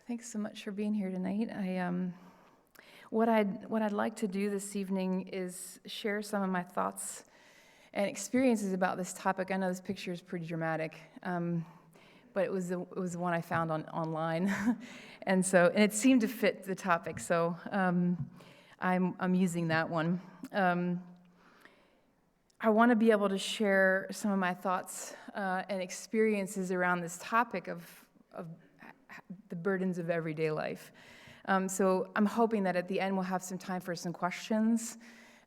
Thanks so much for being here tonight. What I'd like to do this evening is share some of my thoughts and experiences about this topic. I know this picture is pretty dramatic, but it was the one I found online, and it seemed to fit the topic. So I'm using that one. I want to be able to share some of my thoughts and experiences around this topic of the burdens of everyday life. So I'm hoping that at the end we'll have some time for some questions.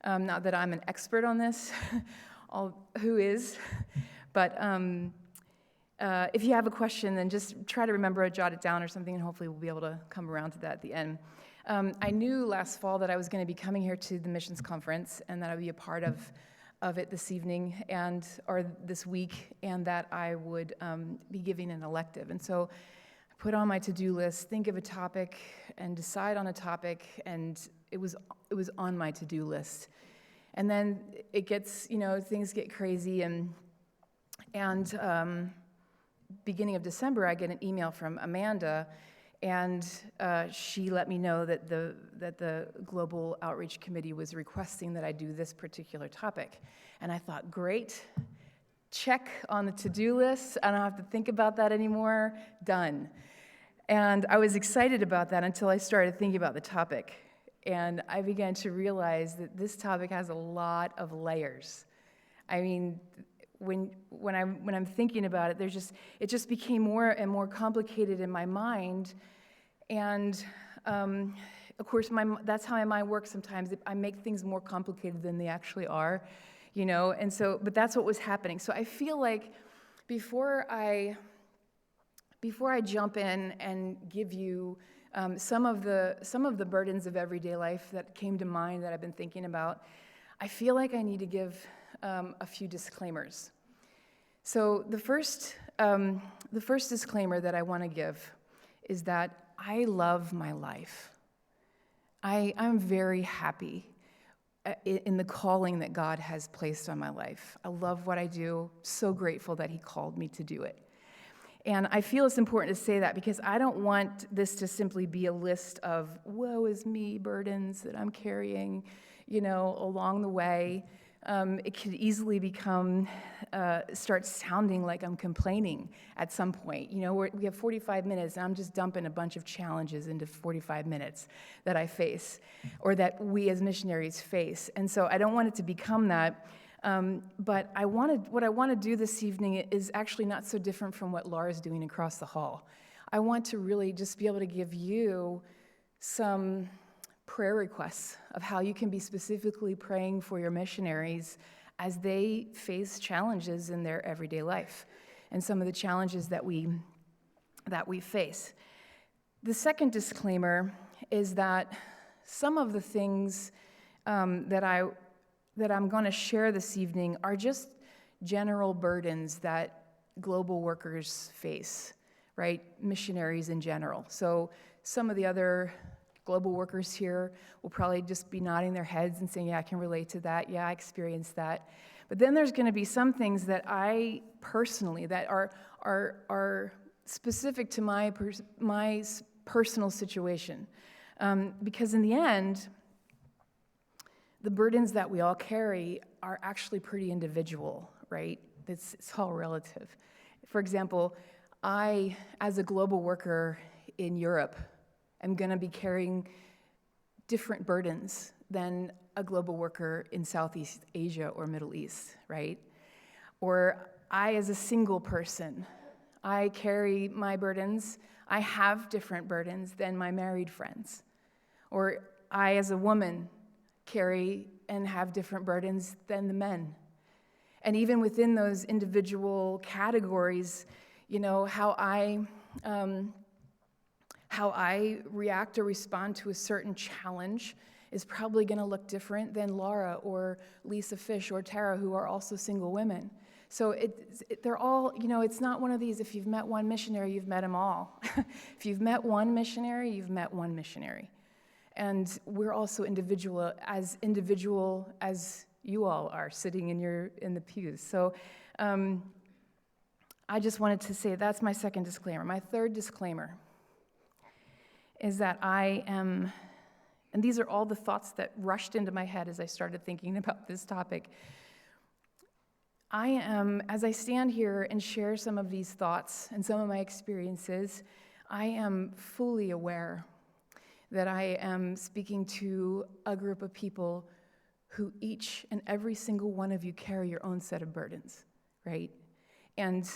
Not that I'm an expert on this, who is, but if you have a question, then just try to remember to jot it down or something, and hopefully we'll be able to come around to that at the end. I knew last fall that I was going to be coming here to the missions conference and that I would be a part of it this evening or this week, and that I would be giving an elective. And so I put on my to-do list, think of a topic, and decide on a topic, and it was on my to-do list. And then it gets, things get crazy, and beginning of December, I get an email from Amanda, and she let me know that the Global Outreach Committee was requesting that I do this particular topic. And I thought, great, check on the to-do list. I don't have to think about that anymore. Done. And I was excited about that until I started thinking about the topic. And I began to realize that this topic has a lot of layers. I mean, when I'm thinking about it, it just became more and more complicated in my mind, and of course that's how my mind works sometimes. I make things more complicated than they actually are, and so, but that's what was happening. So I feel like before I jump in and give you some of the burdens of everyday life that came to mind that I've been thinking about, I feel like I need to give a few disclaimers. So the first disclaimer that I want to give is that I love my life. I'm very happy in the calling that God has placed on my life. I love what I do. So grateful that He called me to do it. And I feel it's important to say that because I don't want this to simply be a list of woe is me burdens that I'm carrying, along the way. It could easily start sounding like I'm complaining at some point. We have 45 minutes, and I'm just dumping a bunch of challenges into 45 minutes that I face, or that we as missionaries face. And so I don't want it to become that. But what I want to do this evening is actually not so different from what Laura's doing across the hall. I want to really just be able to give you some prayer requests of how you can be specifically praying for your missionaries as they face challenges in their everyday life and some of the challenges that we face. The second disclaimer is that some of the things that I'm going to share this evening are just general burdens that global workers face, right? Missionaries in general. So some of the other global workers here will probably just be nodding their heads and saying, yeah, I can relate to that. Yeah, I experienced that. But then there's going to be some things that I personally, that are specific to my personal situation. Because in the end, the burdens that we all carry are actually pretty individual, right? It's all relative. For example, I, as a global worker in Europe, am going to be carrying different burdens than a global worker in Southeast Asia or Middle East, right? Or I, as a single person, I carry my burdens. I have different burdens than my married friends. Or I, as a woman, carry and have different burdens than the men. And even within those individual categories, how I react or respond to a certain challenge is probably going to look different than Laura or Lisa Fish or Tara, who are also single women. So they're all, it's not one of these, if you've met one missionary, you've met them all. If you've met one missionary, you've met one missionary. And we're also individual as you all are sitting in the pews. So I just wanted to say that's my second disclaimer. My third disclaimer is that I am, and these are all the thoughts that rushed into my head as I started thinking about this topic. I am, as I stand here and share some of these thoughts and some of my experiences, I am fully aware that I am speaking to a group of people who each and every single one of you carry your own set of burdens, right? And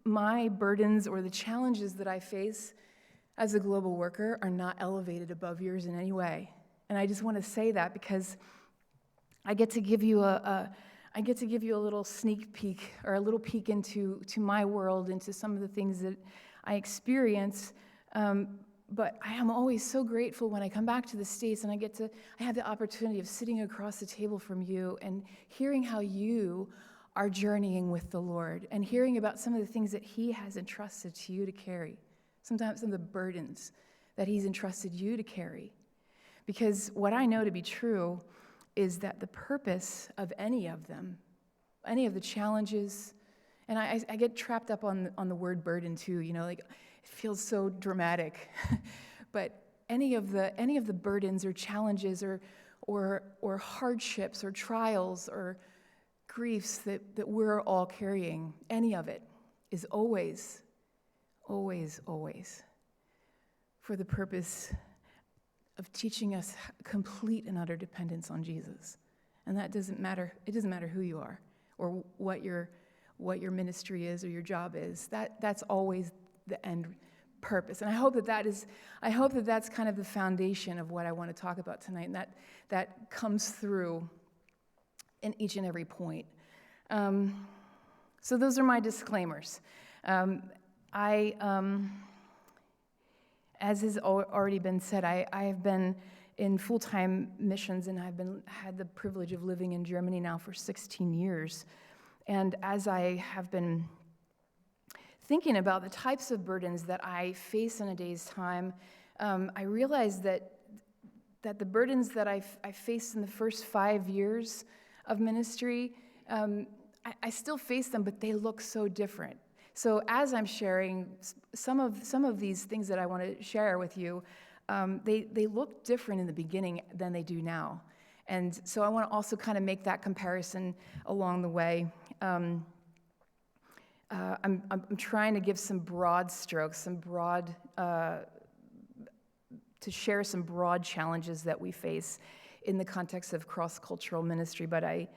my burdens or the challenges that I face as a global worker are not elevated above yours in any way. And I just want to say that because I get to give you a little sneak peek or a little peek into my world, into some of the things that I experience. But I am always so grateful when I come back to the States and I have the opportunity of sitting across the table from you and hearing how you are journeying with the Lord and hearing about some of the things that He has entrusted to you to carry, sometimes some of the burdens that He's entrusted you to carry. Because what I know to be true is that the purpose of any of them, any of the challenges, and I get trapped up on the word burden too, like it feels so dramatic. But any of the burdens or challenges or hardships or trials or griefs that we're all carrying, any of it is always, always, always for the purpose of teaching us complete and utter dependence on Jesus. And that doesn't matter. It doesn't matter who you are or what your ministry is or your job is. That's always the end purpose. And I hope that that's kind of the foundation of what I want to talk about tonight, and that comes through in each and every point. So those are my disclaimers. As has already been said, I have been in full-time missions, and I've had the privilege of living in Germany now for 16 years. And as I have been thinking about the types of burdens that I face in a day's time, I realized that the burdens that I faced in the first 5 years of ministry, I still face them, but they look so different. So as I'm sharing some of these things that I want to share with you, they look different in the beginning than they do now. And so I want to also kind of make that comparison along the way. I'm trying to give some broad strokes, to share some broad challenges that we face in the context of cross-cultural ministry, but I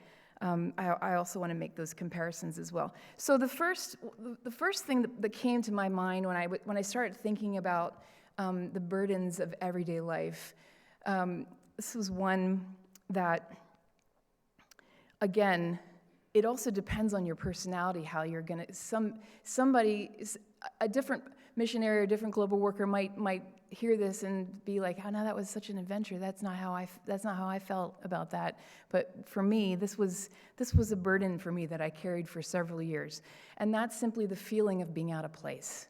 also want to make those comparisons as well. So the first thing that came to my mind when I started thinking about the burdens of everyday life, this was one that, again, it also depends on your personality, how you're going to, a different missionary or a different global worker might hear this and be like, oh no, that was such an adventure. That's not how I felt about that. But for me, this was a burden for me that I carried for several years. And that's simply the feeling of being out of place.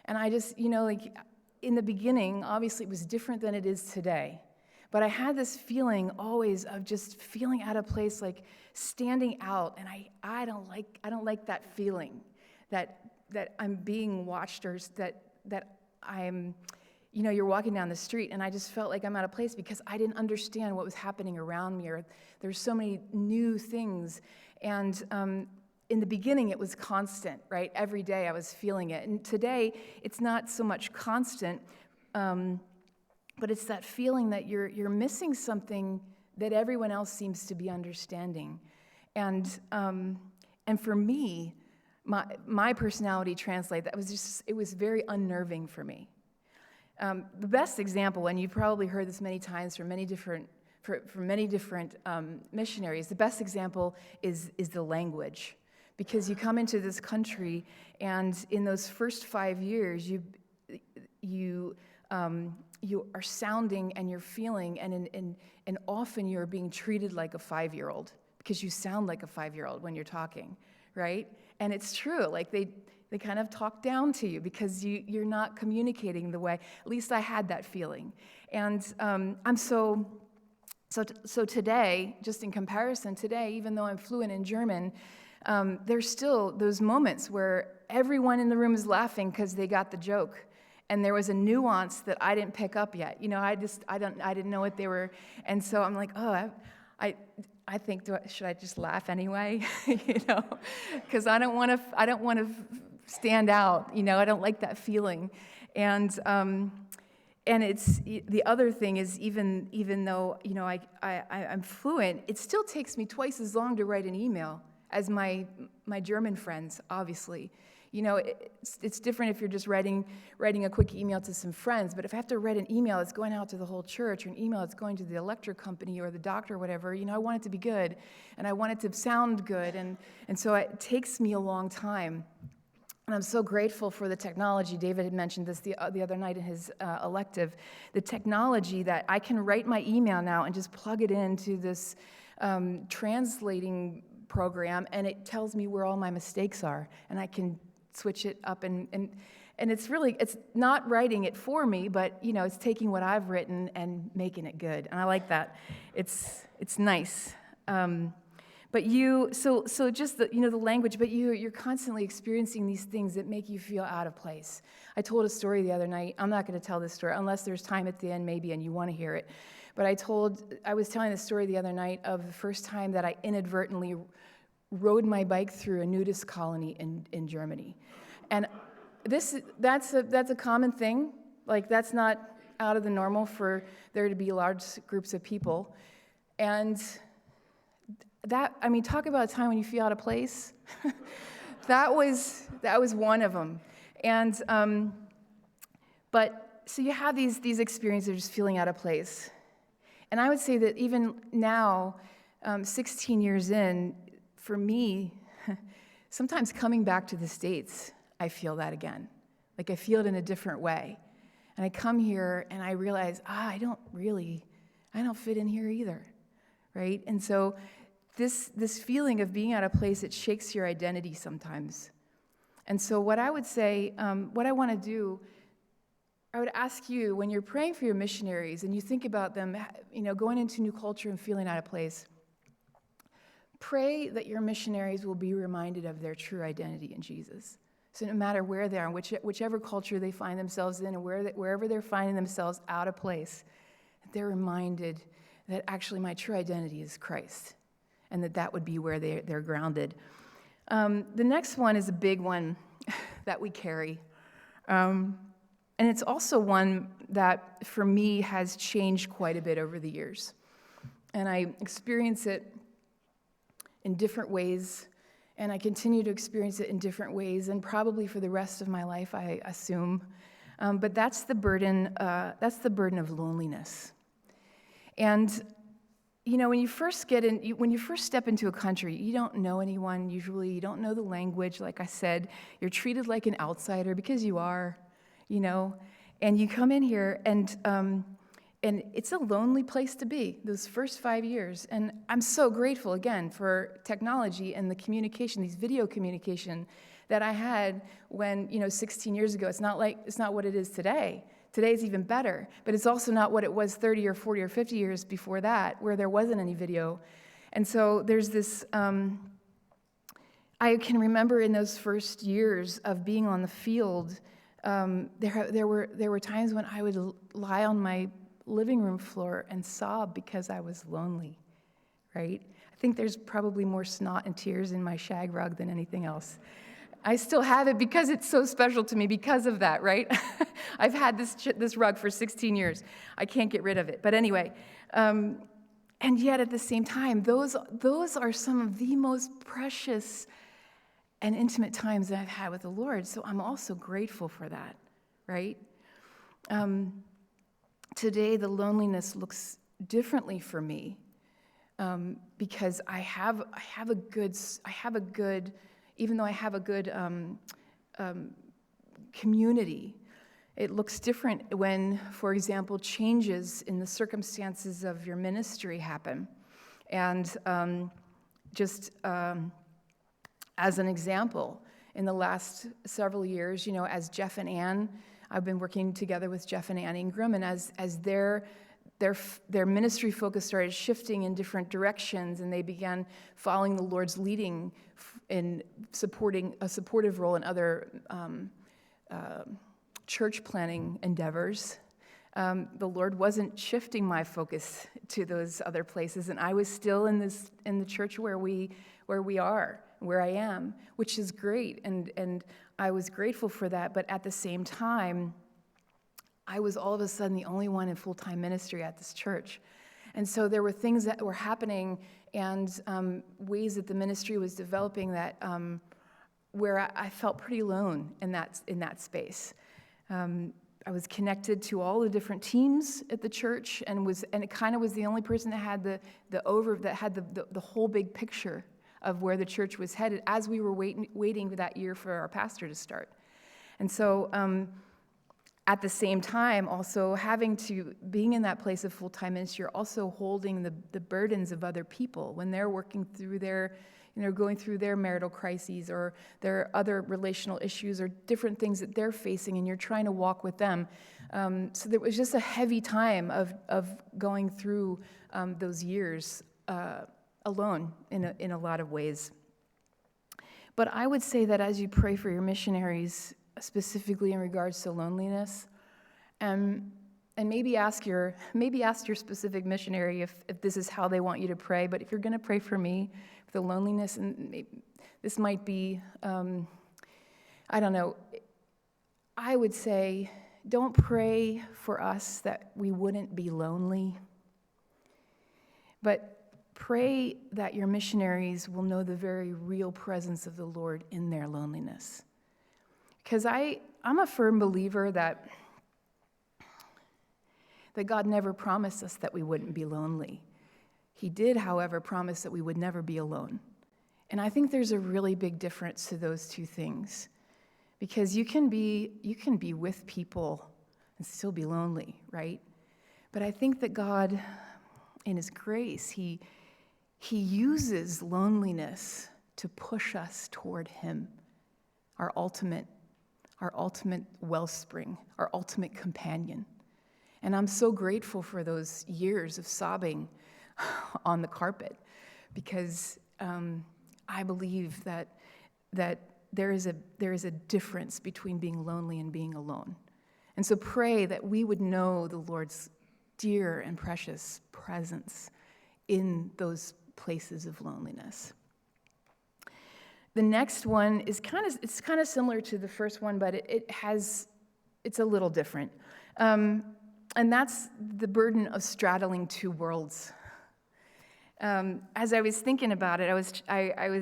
And I just, in the beginning, obviously it was different than it is today. But I had this feeling always of just feeling out of place, like standing out, and I don't like that feeling that I'm being watched, or that I'm, you're walking down the street, and I just felt like I'm out of place because I didn't understand what was happening around me, or there's so many new things. And in the beginning, it was constant, right? Every day I was feeling it. And today, it's not so much constant, but it's that feeling that you're missing something that everyone else seems to be understanding. And for me, my personality translate, it was very unnerving for me. The best example, and you've probably heard this many times from many different missionaries, the best example is the language. Because you come into this country, and in those first 5 years, you are sounding and you're feeling, and often you're being treated like a 5-year-old because you sound like a 5-year-old when you're talking, right? And it's true, like they kind of talk down to you because you're not communicating the way. At least I had that feeling. And so today, just in comparison, today, even though I'm fluent in German, there's still those moments where everyone in the room is laughing because they got the joke. And there was a nuance that I didn't pick up yet. I didn't know what they were. And so I'm like, oh, I think, should I just laugh anyway? Because I don't want to stand out. I don't like that feeling. And it's the other thing is even though I'm fluent, it still takes me twice as long to write an email as my German friends, obviously. It's different if you're just writing a quick email to some friends, but if I have to write an email that's going out to the whole church, or an email that's going to the electric company or the doctor or whatever, I want it to be good, and I want it to sound good, and so it takes me a long time. And I'm so grateful for the technology. David had mentioned this the other night in his elective, the technology that I can write my email now and just plug it into this translating program, and it tells me where all my mistakes are, and I can switch it up, and it's not writing it for me, but it's taking what I've written and making it good, and I like that. It's nice. But so just the language, but you're constantly experiencing these things that make you feel out of place. I told a story the other night. I'm not going to tell this story unless there's time at the end maybe and you want to hear it. But I was telling the story the other night of the first time that I inadvertently rode my bike through a nudist colony in Germany. And that's a common thing. Like, that's not out of the normal for there to be large groups of people. And talk about a time when you feel out of place. that was one of them. And but so you have these experiences of just feeling out of place. And I would say that even now, 16 years in, for me, sometimes coming back to the States, I feel that again. Like, I feel it in a different way. And I come here and I realize, I don't fit in here either, right? And so this feeling of being out of place, it shakes your identity sometimes. And so what I would say, what I want to do, I would ask you, when you're praying for your missionaries and you think about them, going into new culture and feeling out of place, pray that your missionaries will be reminded of their true identity in Jesus. So no matter where they are, whichever culture they find themselves in, and wherever they're finding themselves out of place, they're reminded that actually my true identity is Christ, and that would be where they're grounded. The next one is a big one that we carry. And it's also one that, for me, has changed quite a bit over the years. And I experience it in different ways, and I continue to experience it in different ways, and probably for the rest of my life, I assume. But that's the burden of loneliness. And when you first step into a country, you don't know anyone usually. You don't know the language. Like I said, you're treated like an outsider because you are, And you come in here, and it's a lonely place to be those first 5 years. And I'm so grateful, again, for technology and the communication, these video communication that I had when, 16 years ago. It's not what it is today. Today's even better, but it's also not what it was 30 or 40 or 50 years before that, where there wasn't any video. And so there's this, I can remember in those first years of being on the field, there were times when I would lie on my living room floor and sob because I was lonely, right? I think there's probably more snot and tears in my shag rug than anything else. I still have it because it's so special to me because of that, right? I've had this rug for 16 years. I can't get rid of it. But anyway, and yet at the same time, those are some of the most precious and intimate times that I've had with the Lord. So I'm also grateful for that, right? Today, the loneliness looks differently for me because I have a good, even though I have a good community, it looks different when, for example, changes in the circumstances of your ministry happen. And as an example, in the last several years, as Jeff and Ann, I've been working together with Jeff and Ann Ingram, and as their ministry focus started shifting in different directions, and they began following the Lord's leading in supporting a supportive role in other church planning endeavors, the Lord wasn't shifting my focus to those other places, and I was still in the church where I am, which is great, and I was grateful for that. But at the same time, I was all of a sudden the only one in full-time ministry at this church. And so there were things that were happening and ways that the ministry was developing that where I felt pretty alone in that space. I was connected to all the different teams at the church, and it kind of was the only person that had the whole big picture of where the church was headed as we were waiting for that year for our pastor to start. And so at the same time, also being in that place of full-time ministry, you're also holding the burdens of other people when they're working through going through their marital crises or their other relational issues or different things that they're facing, and you're trying to walk with them. So there was just a heavy time of going through those years alone in a lot of ways. But I would say that as you pray for your missionaries, specifically in regards to loneliness, and maybe ask your specific missionary if this is how they want you to pray. But if you're going to pray for me, for the loneliness, and this might be, I don't know. I would say, don't pray for us that we wouldn't be lonely, but pray that your missionaries will know the very real presence of the Lord in their loneliness. Because I'm a firm believer that God never promised us that we wouldn't be lonely. He did, however, promise that we would never be alone. And I think there's a really big difference to those two things. Because you can be with people and still be lonely, right? But I think that God, in His grace, He uses loneliness to push us toward Him, our ultimate wellspring, our ultimate companion. And I'm so grateful for those years of sobbing on the carpet, because I believe that there is a difference between being lonely and being alone. And so pray that we would know the Lord's dear and precious presence in those places of loneliness. The next one is kind of similar to the first one, but it's a little different. And that's the burden of straddling two worlds. As I was thinking about it, I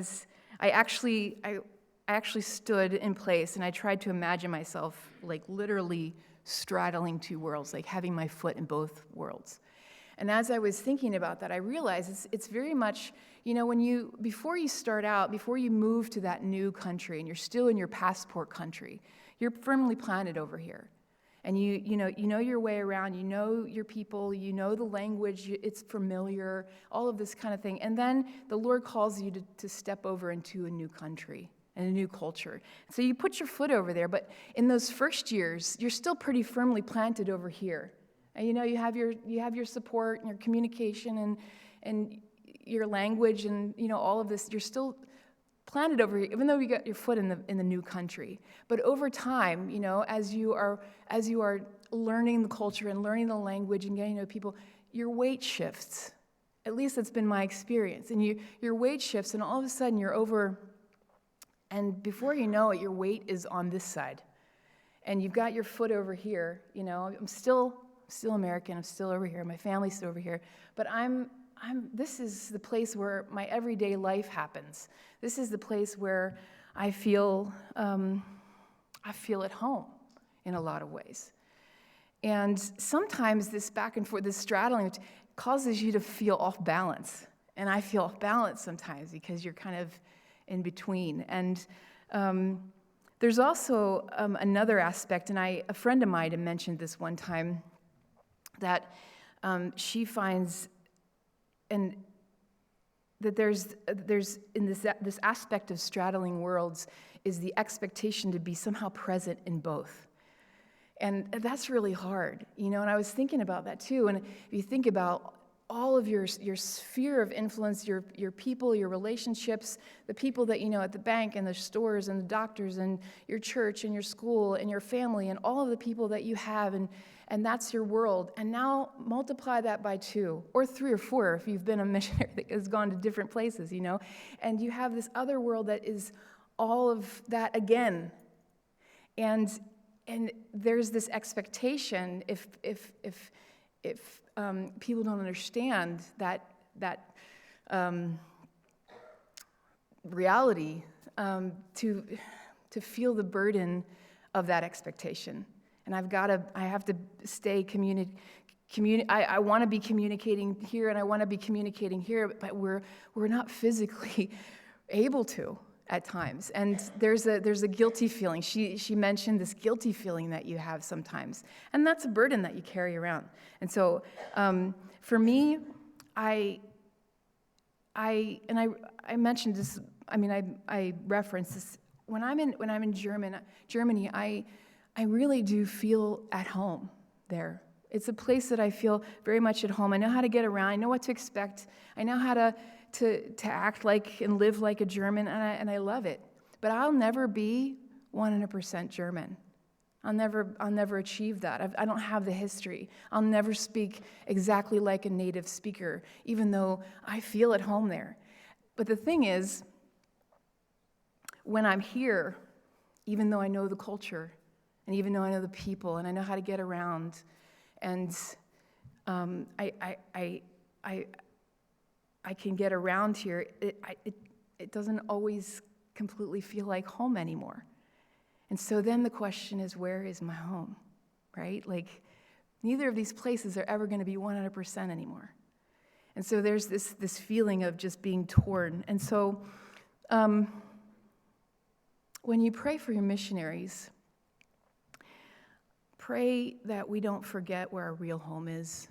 actually stood in place and I tried to imagine myself like literally straddling two worlds, like having my foot in both worlds. And as I was thinking about that, I realized it's very much, before you move to that new country and you're still in your passport country, you're firmly planted over here. And you know your way around, you know your people, you know the language, it's familiar, all of this kind of thing. And then the Lord calls you to step over into a new country and a new culture. So you put your foot over there, but in those first years, you're still pretty firmly planted over here. And you have your support and your communication and your language and all of this. You're still planted over here, even though you got your foot in the new country. But over time, as you are learning the culture and learning the language and getting to know people, your weight shifts. At least that's been my experience. And your weight shifts, and all of a sudden you're over, and before you know it, your weight is on this side, and you've got your foot over here. I'm still American. I'm still over here. My family's still over here. But this is the place where my everyday life happens. This is the place where I feel at home in a lot of ways. And sometimes this back and forth, this straddling, causes you to feel off balance. And I feel off balance sometimes because you're kind of in between. And there's also another aspect, and a friend of mine had mentioned this one time, that she finds, and that there's in this aspect of straddling worlds is the expectation to be somehow present in both. And that's really hard, and I was thinking about that too. And if you think about all of your sphere of influence, your people, your relationships, the people that you know at the bank and the stores and the doctors and your church and your school and your family and all of the people that you have, and that's your world. And now multiply that by 2 or 3 or 4 if you've been a missionary that has gone to different places, and you have this other world that is all of that again. And there's this expectation if people don't understand that reality, to feel the burden of that expectation. And I have to stay I want to be communicating here, and I want to be communicating here, but we're not physically able to at times. And there's a guilty feeling. She mentioned this guilty feeling that you have sometimes, and that's a burden that you carry around. And so for me, I mentioned this. I mean, I referenced this when I'm in Germany. I really do feel at home there. It's a place that I feel very much at home. I know how to get around. I know what to expect. I know how to act like and live like a German, and I love it. But I'll never be 100% German. I'll never achieve that. I don't have the history. I'll never speak exactly like a native speaker, even though I feel at home there. But the thing is, when I'm here, even though I know the culture, and even though I know the people, and I know how to get around, and I can get around here, it doesn't always completely feel like home anymore. And so then the question is, where is my home, right? Like, neither of these places are ever going to be 100% anymore. And so there's this feeling of just being torn. And so when you pray for your missionaries, pray that we don't forget where our real home is,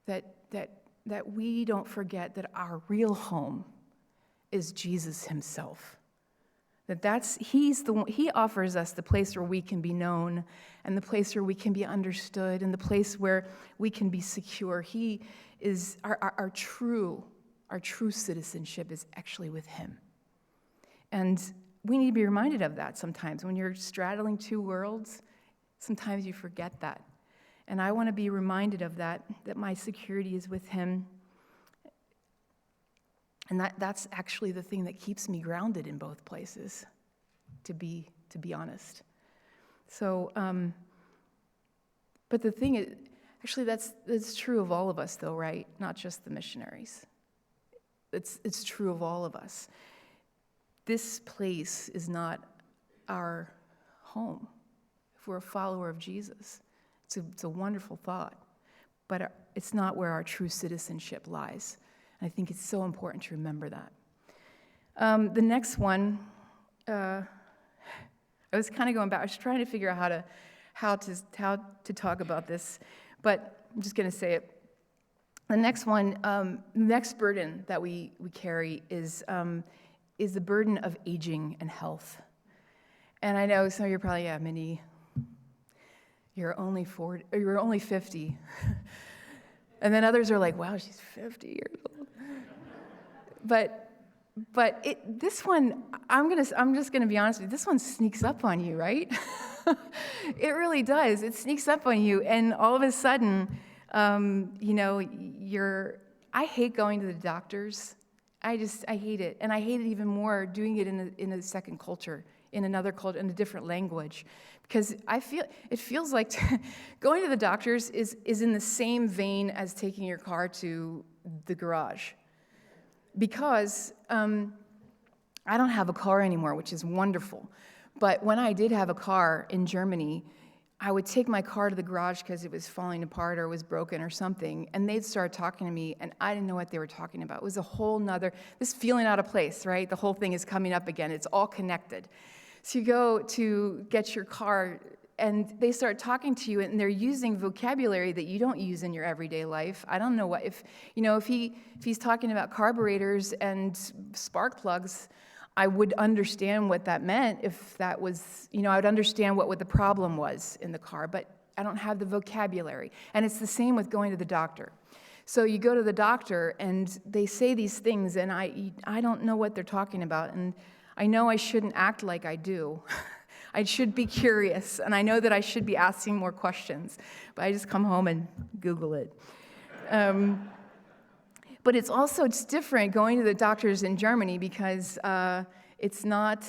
that we don't forget that our real home is Jesus himself. He offers us the place where we can be known, and the place where we can be understood, and the place where we can be secure. He is our true citizenship is actually with him. And we need to be reminded of that sometimes. When you're straddling 2 worlds, sometimes you forget that. And I want to be reminded of that my security is with him. And that's actually the thing that keeps me grounded in both places, to be honest. So, but the thing is, actually that's true of all of us though, right? Not just the missionaries. It's true of all of us. This place is not our home. If we're a follower of Jesus, it's a wonderful thought, but it's not where our true citizenship lies. And I think it's so important to remember that. The next one, I was kind of going back. I was trying to figure out how to talk about this, but I'm just going to say it. The next one, next burden that we carry is the burden of aging and health. And I know some of you are probably, yeah, Mindy, you're only 40, or you're only 50. And then others are like, wow, she's 50 years old. But this one, I'm just gonna be honest with you, this one sneaks up on you, right? It really does. It sneaks up on you, and all of a sudden, I hate going to the doctors. I hate it, and I hate it even more doing it in a second culture, in another culture, in a different language, because it feels like going to the doctors is in the same vein as taking your car to the garage. Because I don't have a car anymore, which is wonderful. But when I did have a car in Germany, I would take my car to the garage because it was falling apart or was broken or something, and they'd start talking to me, and I didn't know what they were talking about. It was a whole nother, this feeling out of place, right? The whole thing is coming up again. It's all connected. So you go to get your car, and they start talking to you, and they're using vocabulary that you don't use in your everyday life. I don't know what, if he's talking about carburetors and spark plugs, I would understand what that meant if that was, I would understand what the problem was in the car, but I don't have the vocabulary. And it's the same with going to the doctor. So you go to the doctor, and they say these things, and I don't know what they're talking about, and I know I shouldn't act like I do. I should be curious, and I know that I should be asking more questions, but I just come home and Google it. But it's different going to the doctors in Germany because it's not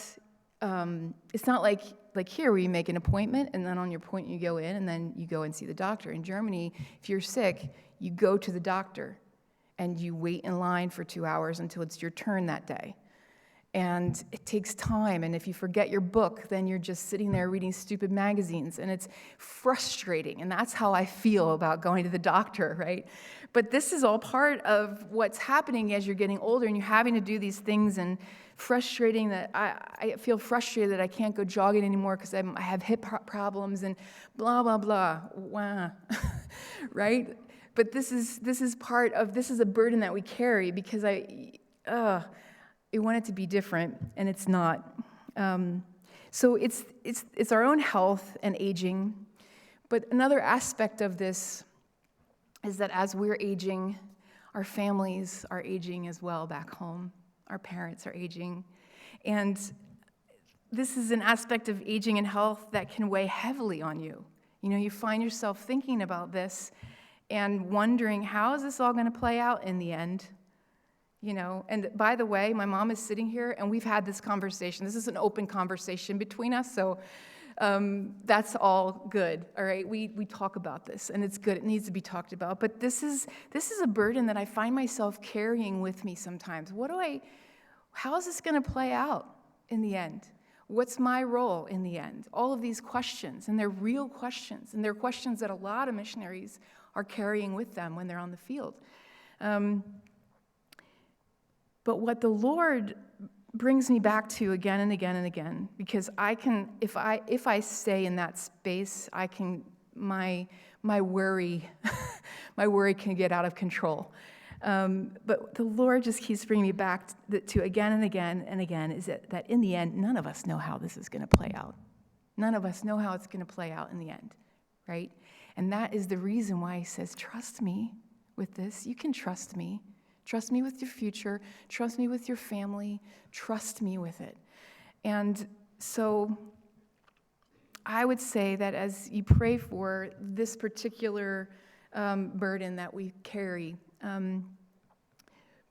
like here where you make an appointment and then on your appointment you go in and then you go and see the doctor. In Germany, if you're sick, you go to the doctor and you wait in line for 2 hours until it's your turn that day. And it takes time, and if you forget your book, then you're just sitting there reading stupid magazines, and it's frustrating, and that's how I feel about going to the doctor, right? But this is all part of what's happening as you're getting older, and you're having to do these things, and frustrating that I feel frustrated that I can't go jogging anymore because I have hip problems, and blah, blah, blah, wow, right? But this is a burden that we carry because we want it to be different, and it's not. So it's our own health and aging. But another aspect of this is that as we're aging, our families are aging as well back home. Our parents are aging. And this is an aspect of aging and health that can weigh heavily on you. You know, you find yourself thinking about this and wondering, how is this all going to play out in the end? You know, and by the way, my mom is sitting here, and we've had this conversation. This is an open conversation between us, so that's all good, all right? We talk about this, and it's good. It needs to be talked about. But this is a burden that I find myself carrying with me sometimes. How is this going to play out in the end? What's my role in the end? All of these questions, and they're real questions, and they're questions that a lot of missionaries are carrying with them when they're on the field. But what the Lord brings me back to again and again and again, because I can, if I stay in that space, I can, my worry, my worry can get out of control. But the Lord just keeps bringing me back to again and again and again, is that in the end, none of us know how this is going to play out. None of us know how it's going to play out in the end, right? And that is the reason why he says, trust me with this. You can trust me. Trust me with your future. Trust me with your family. Trust me with it. And so I would say that as you pray for this particular burden that we carry,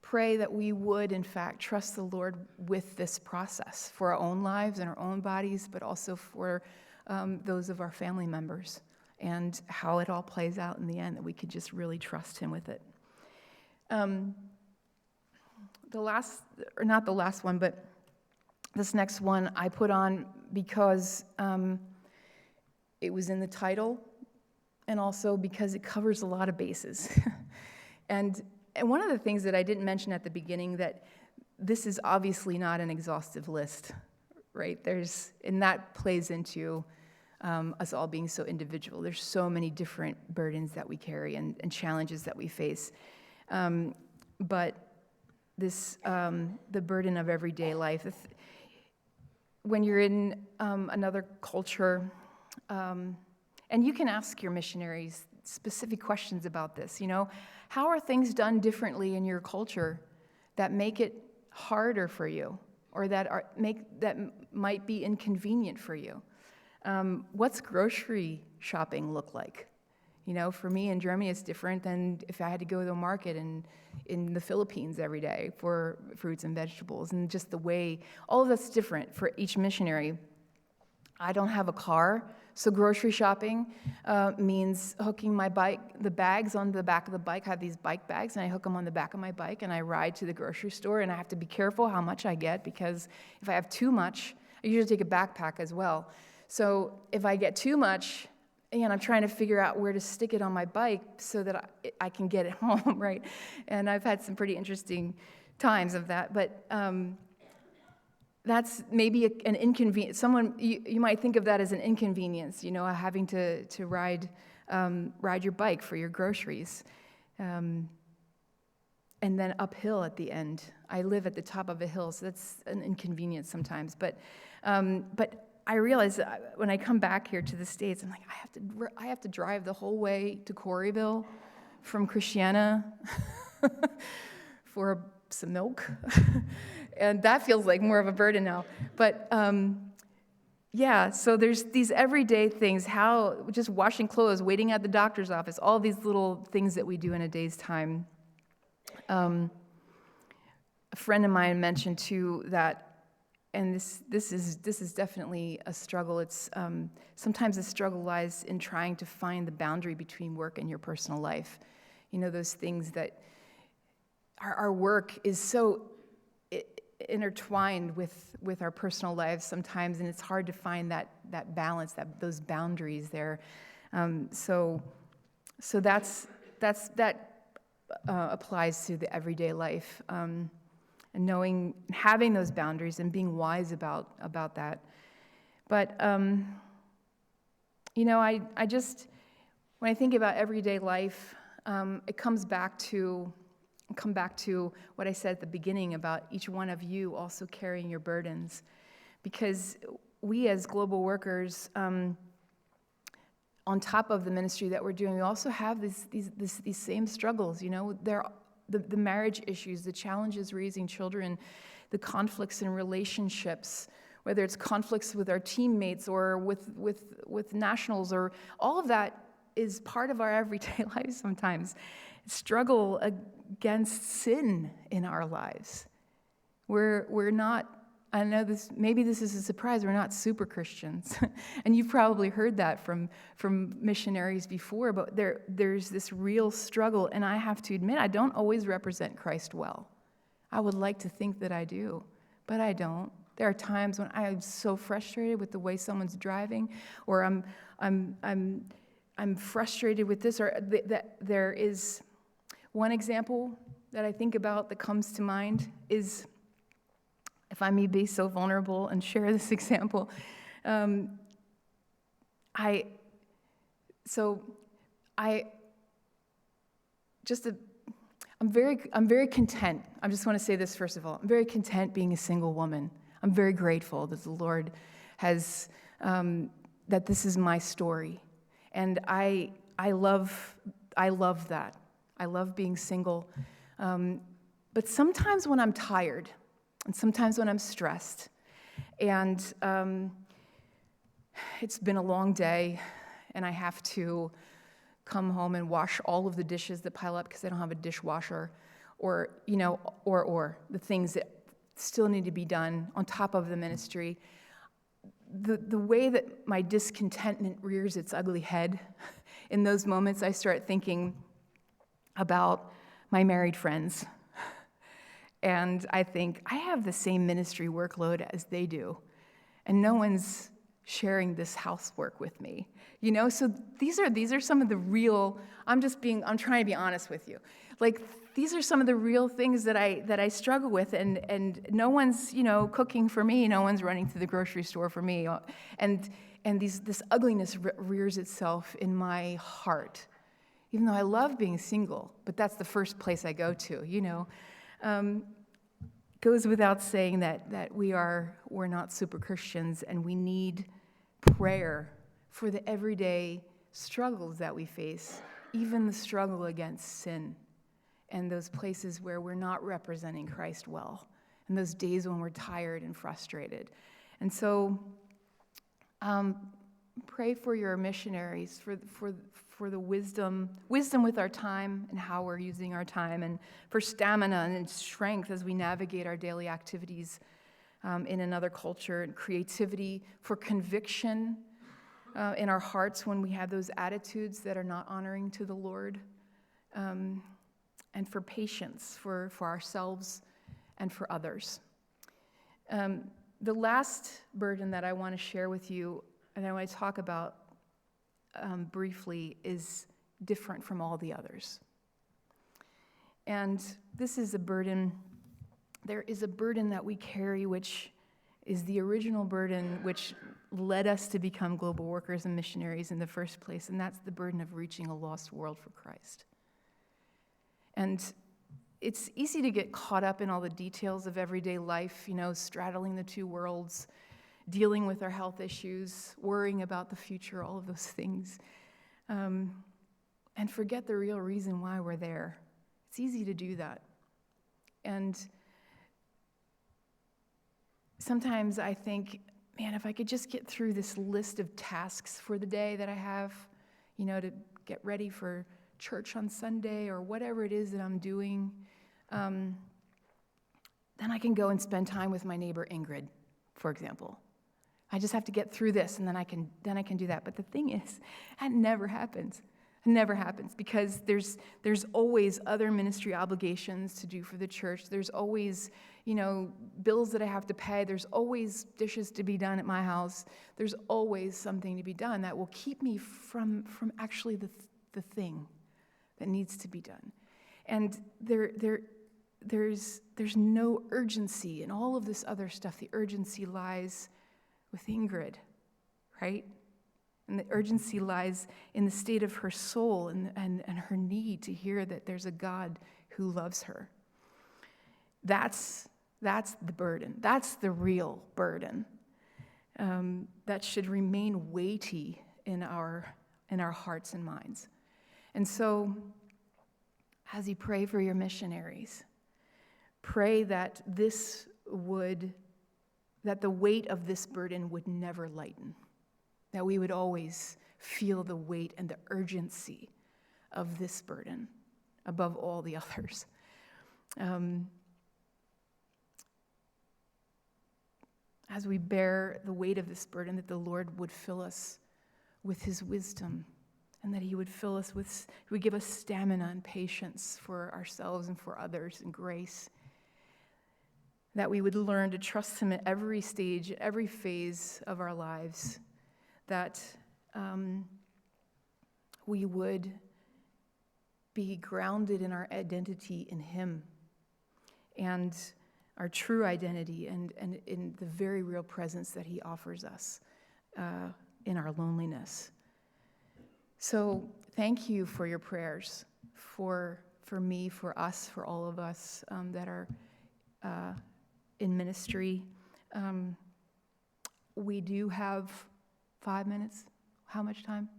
pray that we would, in fact, trust the Lord with this process for our own lives and our own bodies, but also for those of our family members and how it all plays out in the end, that we could just really trust him with it. Not the last one, but this next one I put on because it was in the title, and also because it covers a lot of bases. And one of the things that I didn't mention at the beginning, that this is obviously not an exhaustive list, right? And that plays into us all being so individual. There's so many different burdens that we carry and challenges that we face. But this, the burden of everyday life. When you're in another culture, and you can ask your missionaries specific questions about this, you know, how are things done differently in your culture that make it harder for you, or that might be inconvenient for you? What's grocery shopping look like? You know, for me in Germany, it's different than if I had to go to the market in the Philippines every day for fruits and vegetables, and just the way, all of that's different for each missionary. I don't have a car, so grocery shopping means hooking my bike, the bags on the back of the bike. I have these bike bags, and I hook them on the back of my bike, and I ride to the grocery store, and I have to be careful how much I get, because if I have too much, I usually take a backpack as well. So if I get too much, and I'm trying to figure out where to stick it on my bike so that I can get it home, right? And I've had some pretty interesting times of that. But that's maybe an inconvenience. You might think of that as an inconvenience, you know, having to ride your bike for your groceries. And then uphill at the end. I live at the top of a hill, so that's an inconvenience sometimes. But I realize that when I come back here to the States, I'm like, I have to drive the whole way to Corryville from Christiana for some milk. And that feels like more of a burden now. But yeah, so there's these everyday things, how just washing clothes, waiting at the doctor's office, all these little things that we do in a day's time. A friend of mine mentioned too that, and this is definitely a struggle. It's sometimes the struggle lies in trying to find the boundary between work and your personal life. You know, those things that our work is so intertwined with our personal lives sometimes, and it's hard to find that balance, those boundaries there. So that applies to the everyday life, and having those boundaries and being wise about that. But you know, I just, when I think about everyday life, it come back to what I said at the beginning about each one of you also carrying your burdens, because we as global workers, on top of the ministry that we're doing, we also have these same struggles. You know, the marriage issues, the challenges raising children, the conflicts in relationships, whether it's conflicts with our teammates or with nationals, or all of that is part of our everyday lives sometimes. Struggle against sin in our lives. We're not, I know this, maybe this is a surprise, we're not super Christians. And you've probably heard that from missionaries before, but there's this real struggle, and I have to admit, I don't always represent Christ well. I would like to think that I do, but I don't. There are times when I'm so frustrated with the way someone's driving, or I'm frustrated with this, or that there is one example that I think about that comes to mind is, if I may be so vulnerable and share this example, I'm very content. I just want to say this first of all. I'm very content being a single woman. I'm very grateful that the Lord has, that this is my story. And I love that. I love being single. But sometimes when I'm tired, and sometimes when I'm stressed, and it's been a long day, and I have to come home and wash all of the dishes that pile up because I don't have a dishwasher, or the things that still need to be done on top of the ministry, the way that my discontentment rears its ugly head, in those moments I start thinking about my married friends. And I think, I have the same ministry workload as they do, and no one's sharing this housework with me. You know, so these are some of the real, I'm trying to be honest with you. Like, these are some of the real things that I struggle with, and no one's, cooking for me, no one's running to the grocery store for me. And this ugliness rears itself in my heart. Even though I love being single, but that's the first place I go to, Goes without saying that we're not super Christians, and we need prayer for the everyday struggles that we face, even the struggle against sin, and those places where we're not representing Christ well, and those days when we're tired and frustrated. And so pray for your missionaries, for the wisdom with our time and how we're using our time, and for stamina and strength as we navigate our daily activities in another culture, and creativity, for conviction in our hearts when we have those attitudes that are not honoring to the Lord, and for patience for ourselves and for others. The last burden that I want to share with you, and I want to talk about briefly, is different from all the others. And this is a burden, there is a burden that we carry, which is the original burden which led us to become global workers and missionaries in the first place, and that's the burden of reaching a lost world for Christ. And it's easy to get caught up in all the details of everyday life, straddling the two worlds, dealing with our health issues, worrying about the future, all of those things. and forget the real reason why we're there. It's easy to do that. And sometimes I think, man, if I could just get through this list of tasks for the day that I have, to get ready for church on Sunday or whatever it is that I'm doing, then I can go and spend time with my neighbor Ingrid, for example. I just have to get through this, and then I can do that. But the thing is, that never happens. It never happens because there's always other ministry obligations to do for the church. There's always, bills that I have to pay. There's always dishes to be done at my house. There's always something to be done that will keep me from actually the thing that needs to be done. And there's no urgency in all of this other stuff. The urgency lies with Ingrid, right? And the urgency lies in the state of her soul and her need to hear that there's a God who loves her. That's the burden. That's the real burden that should remain weighty in our hearts and minds. And so, as you pray for your missionaries, pray that that the weight of this burden would never lighten. That we would always feel the weight and the urgency of this burden above all the others. As we bear the weight of this burden, that the Lord would fill us with his wisdom, and that he would give us stamina and patience for ourselves and for others, and grace. That we would learn to trust him at every stage, every phase of our lives. That we would be grounded in our identity in him and our true identity and in the very real presence that he offers us in our loneliness. So thank you for your prayers, for me, for us, for all of us that are in ministry. We do have 5 minutes. How much time?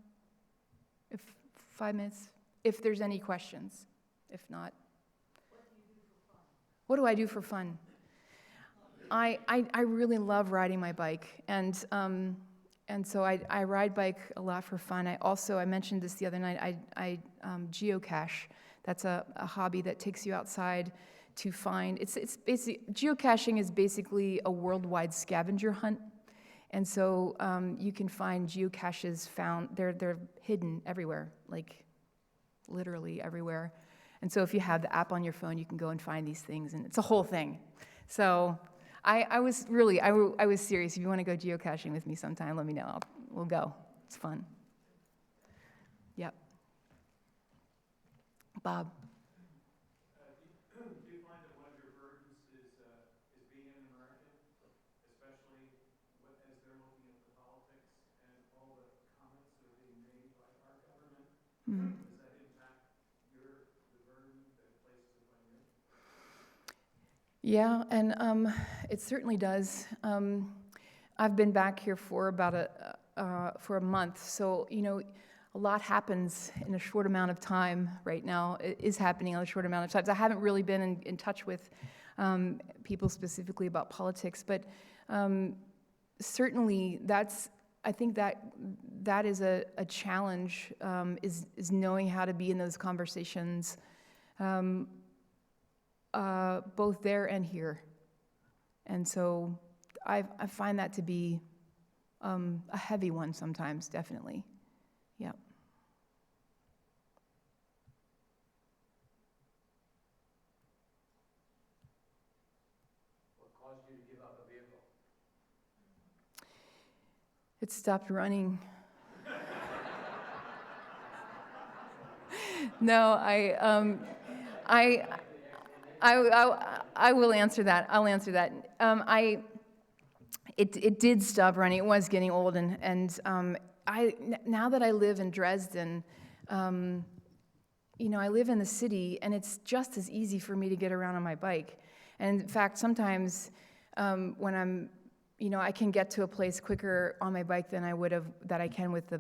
5 minutes. If there's any questions. If not. What do I do for fun? I really love riding my bike, and so I ride bike a lot for fun. I mentioned this the other night. I geocache. That's a hobby that takes you outside to find. It's geocaching is basically a worldwide scavenger hunt. And so you can find geocaches found, they're hidden everywhere, like literally everywhere. And so if you have the app on your phone, you can go and find these things, and it's a whole thing. So I was serious. If you want to go geocaching with me sometime, let me know. We'll go. It's fun. Yep. Bob. Do you find that one of your burdens is being in America, especially as they're looking at the politics and all the comments that are being made by our government? Mm-hmm. Does that impact the burden that it places upon you? Yeah, and it certainly does. I've been back here for about a month, so a lot happens in a short amount of time right now. It is happening in a short amount of time. So I haven't really been in touch with people specifically about politics, but certainly I think that is a challenge, is knowing how to be in those conversations, both there and here. And so I find that to be a heavy one sometimes, definitely. Yeah. What caused you to give up a vehicle? It stopped running. No, I will answer that. I'll answer that. It did stop running. It was getting old, and now that I live in Dresden, I live in the city, and it's just as easy for me to get around on my bike. And in fact, sometimes when I can get to a place quicker on my bike than I can with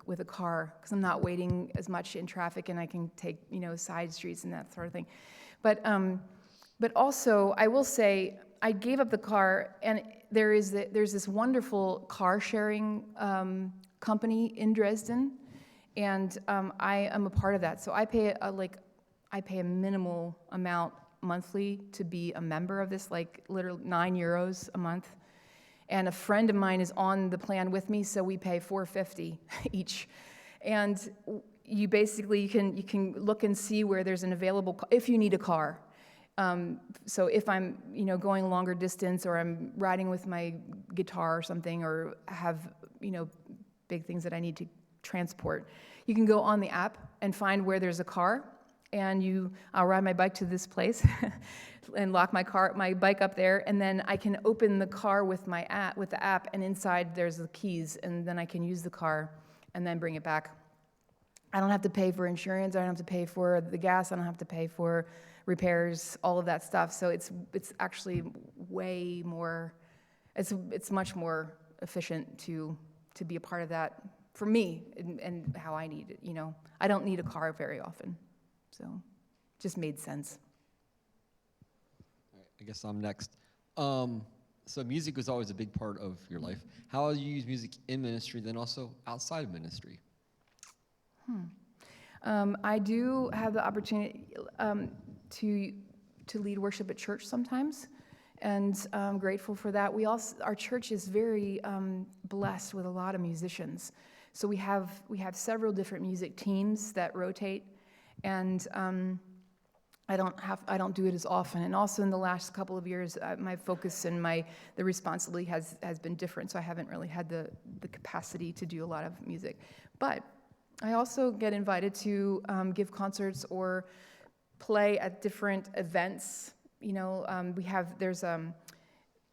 with a car, because I'm not waiting as much in traffic, and I can take, side streets and that sort of thing. But also, I will say, I gave up the car, and there's this wonderful car sharing company in Dresden, and I am a part of that. So I pay a minimal amount monthly to be a member of this, like literally €9 a month. And a friend of mine is on the plan with me, so we pay $4.50 each. And you basically you can look and see where there's an available if you need a car. So if I'm going a longer distance, or I'm riding with my guitar or something, or have big things that I need to transport, you can go on the app and find where there's a car, and I'll ride my bike to this place and lock my bike up there, and then I can open the car with the app, and inside there's the keys, and then I can use the car and then bring it back. I don't have to pay for insurance, I don't have to pay for the gas, I don't have to pay for repairs, all of that stuff. So it's actually way more, it's much more efficient to be a part of that for me, and how I need it, I don't need a car very often. So it just made sense. All right, I guess I'm next. So music was always a big part of your life. How do you use music in ministry, then also outside of ministry? I do have the opportunity to lead worship at church sometimes, and I'm grateful for that. Our church is very blessed with a lot of musicians. So we have several different music teams that rotate, and I don't do it as often. And also in the last couple of years, my focus and the responsibility has been different. So I haven't really had the capacity to do a lot of music. But I also get invited to give concerts or play at different events.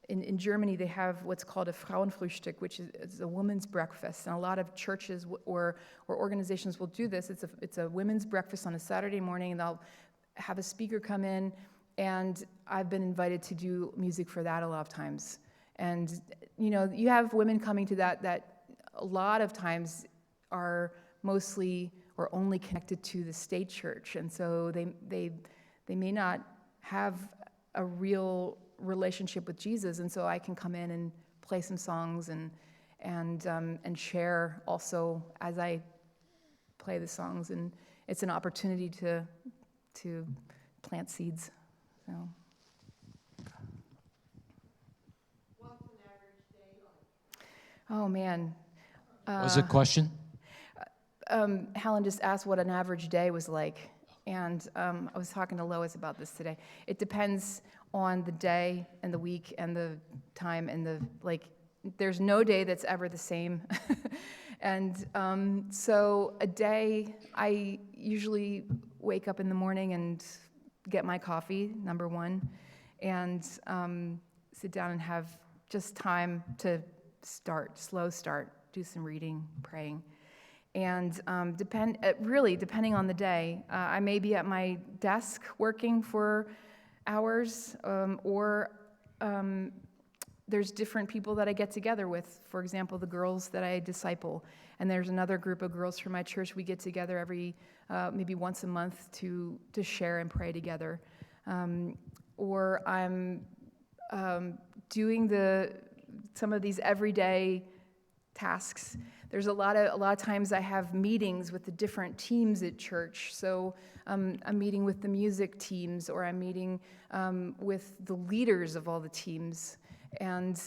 In Germany, they have what's called a Frauenfrühstück, which is a women's breakfast, and a lot of churches or organizations will do this. It's a women's breakfast on a Saturday morning, and they'll have a speaker come in, and I've been invited to do music for that a lot of times. And you have women coming to that a lot of times are mostly or only connected to the state church, and so they may not have a real relationship with Jesus, and so I can come in and play some songs and share also as I play the songs, and it's an opportunity to plant seeds. So. What's an average day like? Oh man. What's the question? Helen just asked what an average day was like, and I was talking to Lois about this today. It depends on the day and the week and the time and there's no day that's ever the same. And so a day, I usually wake up in the morning and get my coffee, number one, and sit down and have just time to slow start, do some reading, praying. And depending on the day, I may be at my desk working for hours, or there's different people that I get together with. For example, the girls that I disciple, and there's another group of girls from my church. We get together every maybe once a month to share and pray together. Or I'm doing some of these everyday tasks. There's a lot of times I have meetings with the different teams at church. So I'm meeting with the music teams, or I'm meeting with the leaders of all the teams, and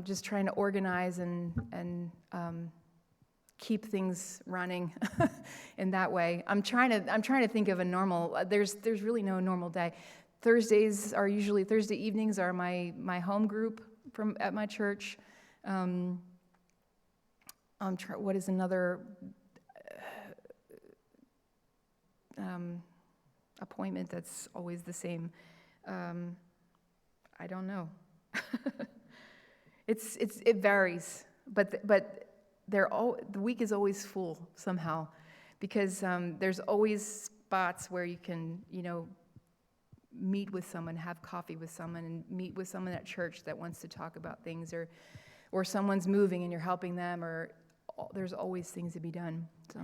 just trying to organize and keep things running in that way. I'm trying to think of a normal. There's really no normal day. Thursday evenings are my home group at my church. What is another appointment that's always the same? I don't know. It varies, but the week is always full somehow, because there's always spots where you can meet with someone, have coffee with someone, and meet with someone at church that wants to talk about things, or someone's moving and you're helping them, or there's always things to be done. So,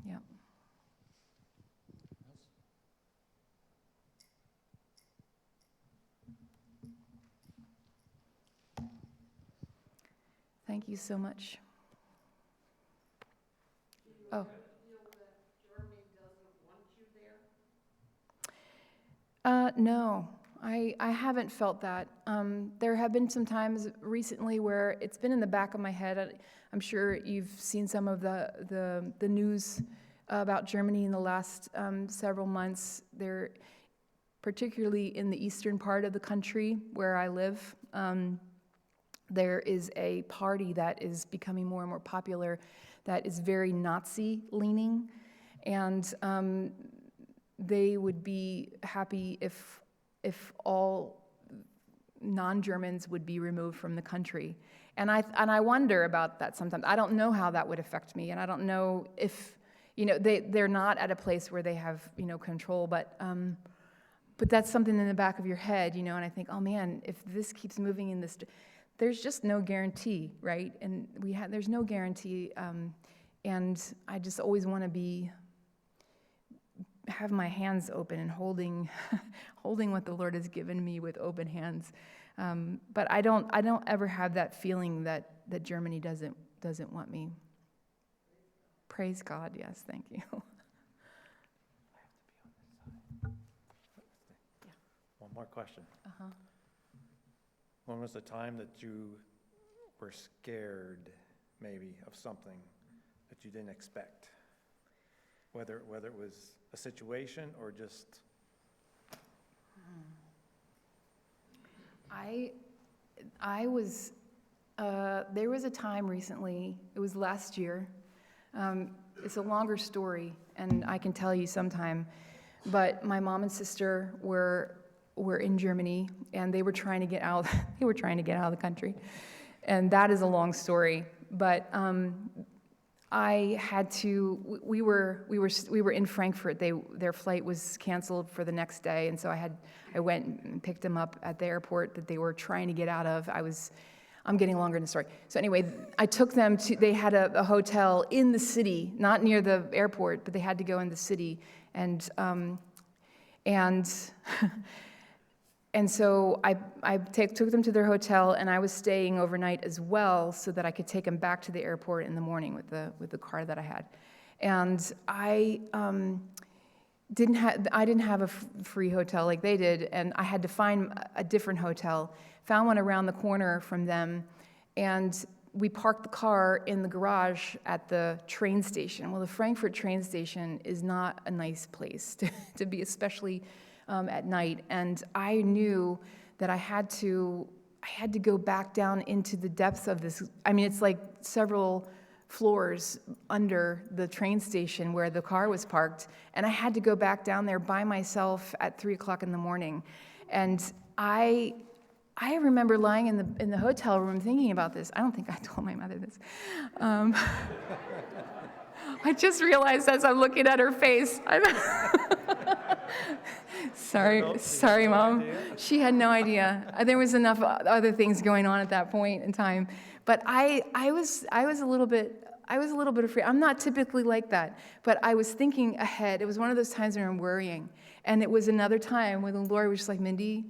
yeah. Thank you so much. Oh. Feel that Germany doesn't want you there? No, I haven't felt that. There have been some times recently where it's been in the back of my head. I'm sure you've seen some of the news about Germany in the last several months. They're particularly in the eastern part of the country where I live. There is a party that is becoming more and more popular that is very Nazi-leaning, and they would be happy if all non-Germans would be removed from the country. And I wonder about that sometimes. I don't know how that would affect me, and I don't know if, they're not at a place where they have, control, but that's something in the back of your head, and I think, oh man, if this keeps moving in this, there's just no guarantee, right? And there's no guarantee, and I just always want to have my hands open and holding what the Lord has given me with open hands. But I don't ever have that feeling that Germany doesn't want me. Praise God, yes, thank you. One more question. Uh-huh. When was the time that you were scared, maybe, of something that you didn't expect? Whether it was a situation or just... I was, there was a time recently, it was last year. It's a longer story, and I can tell you sometime, but my mom and sister were in Germany, and they were trying to get out, of the country. And that is a long story, but I had to, we were in Frankfurt. Their flight was canceled for the next day, and so I went and picked them up at the airport that they were trying to get out of. I'm getting longer in the story. So anyway, I took them they had a hotel in the city, not near the airport, but they had to go in the city, and so I took them to their hotel, and I was staying overnight as well, so that I could take them back to the airport in the morning with the car that I had. And I didn't have a free hotel like they did, and I had to find a different hotel. Found one around the corner from them, and we parked the car in the garage at the train station. Well, the Frankfurt train station is not a nice place to be, especially at night, and I knew that I had to go back down into the depths of this. I mean, it's like several floors under the train station where the car was parked, and I had to go back down there by myself at 3:00 in the morning. And I remember lying in the hotel room thinking about this. I don't think I told my mother this. I just realized as I'm looking at her face. Sorry, Mom. She had no idea. There was enough other things going on at that point in time, but I was a little bit afraid. I'm not typically like that, but I was thinking ahead. It was one of those times when I'm worrying, and it was another time when the Lord was just like, Mindy,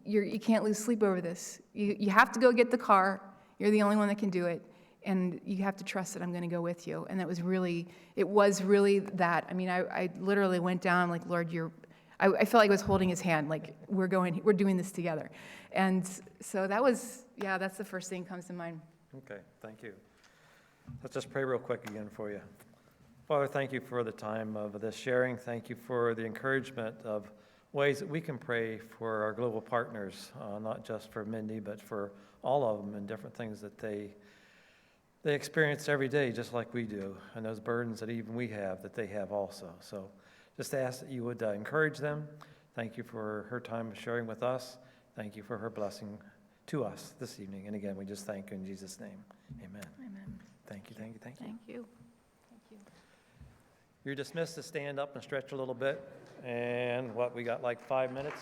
you can't lose sleep over this. You have to go get the car. You're the only one that can do it. And you have to trust that I'm going to go with you. And it was really that. I mean, I literally went down like, Lord, I felt like I was holding his hand, like we're doing this together. And so that's the first thing that comes to mind. Okay, thank you. Let's just pray real quick again for you. Father, thank you for the time of this sharing. Thank you for the encouragement of ways that we can pray for our global partners, not just for Mindy, but for all of them and different things that they experience every day, just like we do, and those burdens that even we have, that they have also. So just ask that you would encourage them. Thank you for her time of sharing with us. Thank you for her blessing to us this evening. And again, we just thank you in Jesus' name. Amen. Amen. Thank you, thank you, thank you. Thank you. You're dismissed to stand up and stretch a little bit. And we got like 5 minutes?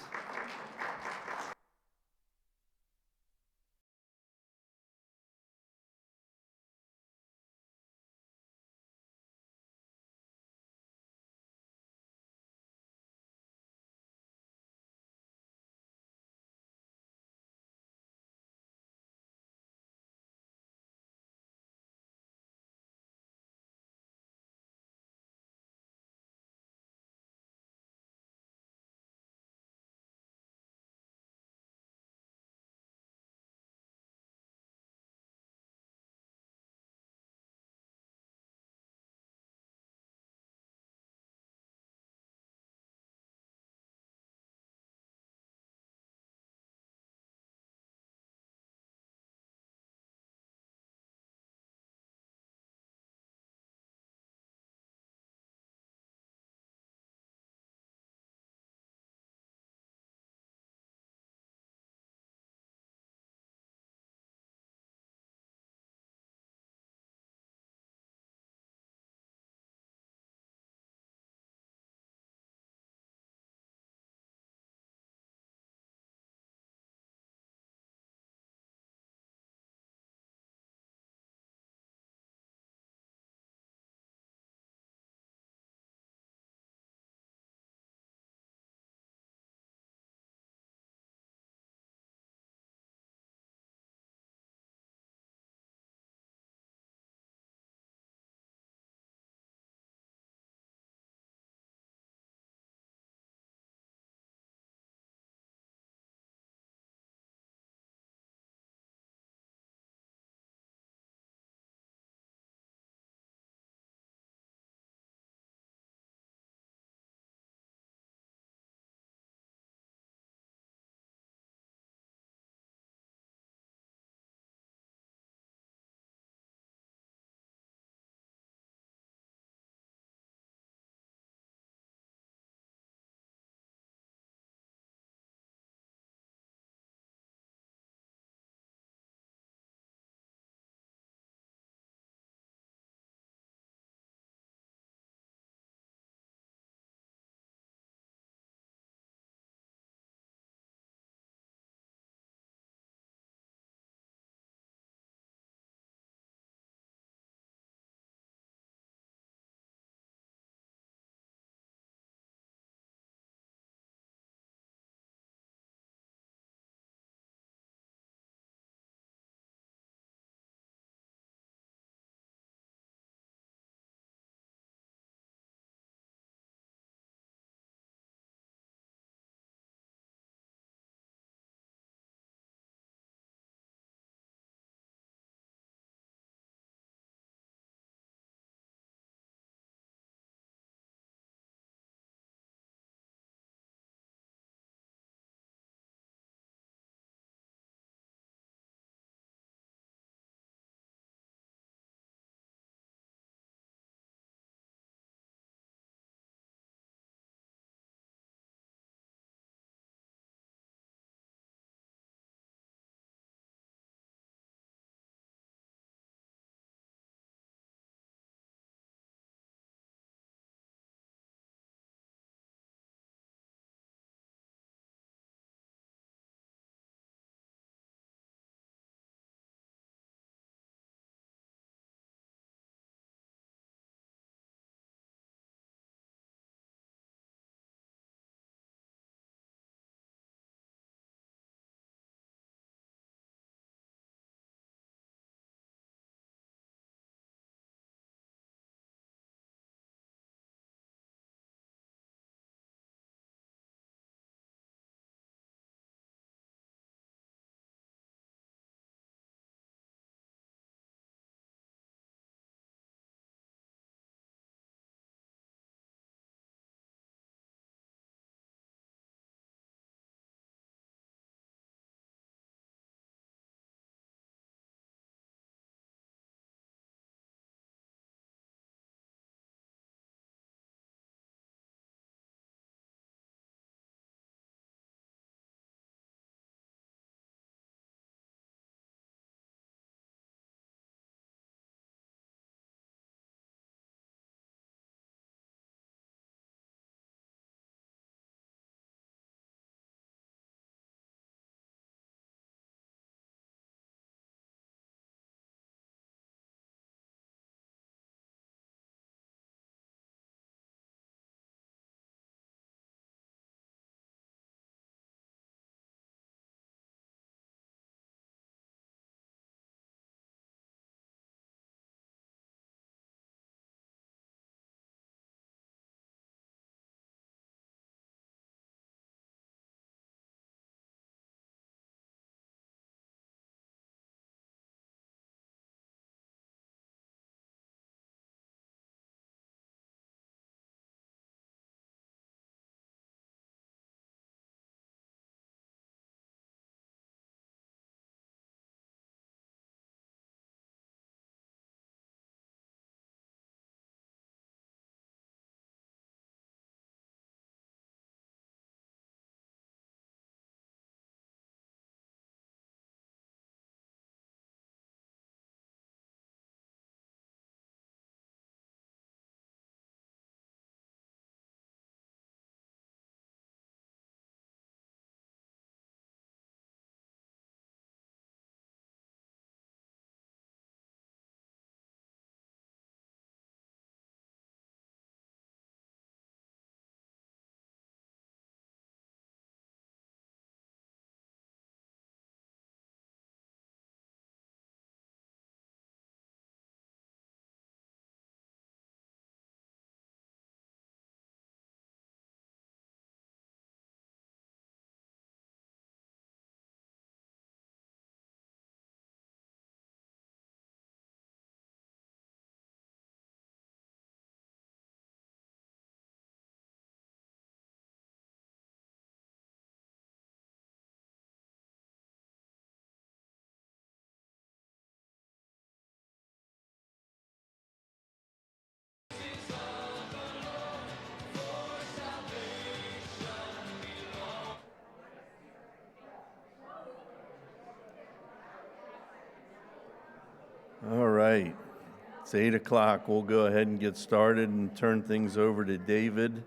It's 8 o'clock. We'll go ahead and get started and turn things over to David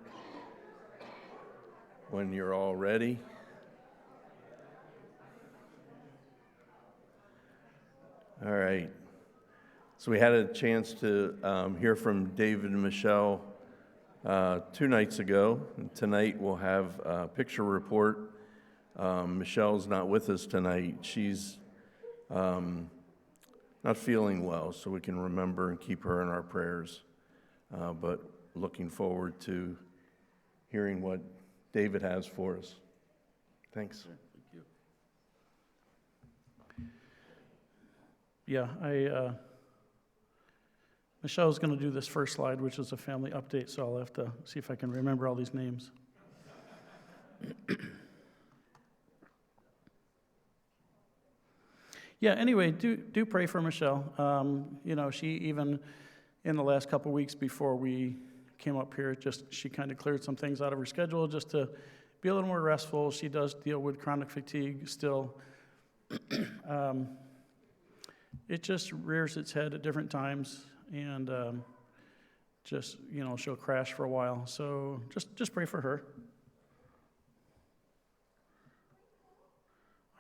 when you're all ready. All right. So we had a chance to hear from David and Michelle 2 nights ago. And tonight we'll have a picture report. Michelle's not with us tonight. She's not feeling well, so we can remember and keep her in our prayers. But looking forward to hearing what David has for us. Thanks. Thank you. Yeah, Michelle's going to do this first slide, which is a family update, so I'll have to see if I can remember all these names. Yeah, anyway, do pray for Michelle. You know, she even, in the last couple weeks before we came up here, she kind of cleared some things out of her schedule just to be a little more restful. She does deal with chronic fatigue still. It just rears its head at different times, and just, you know, she'll crash for a while. So just pray for her.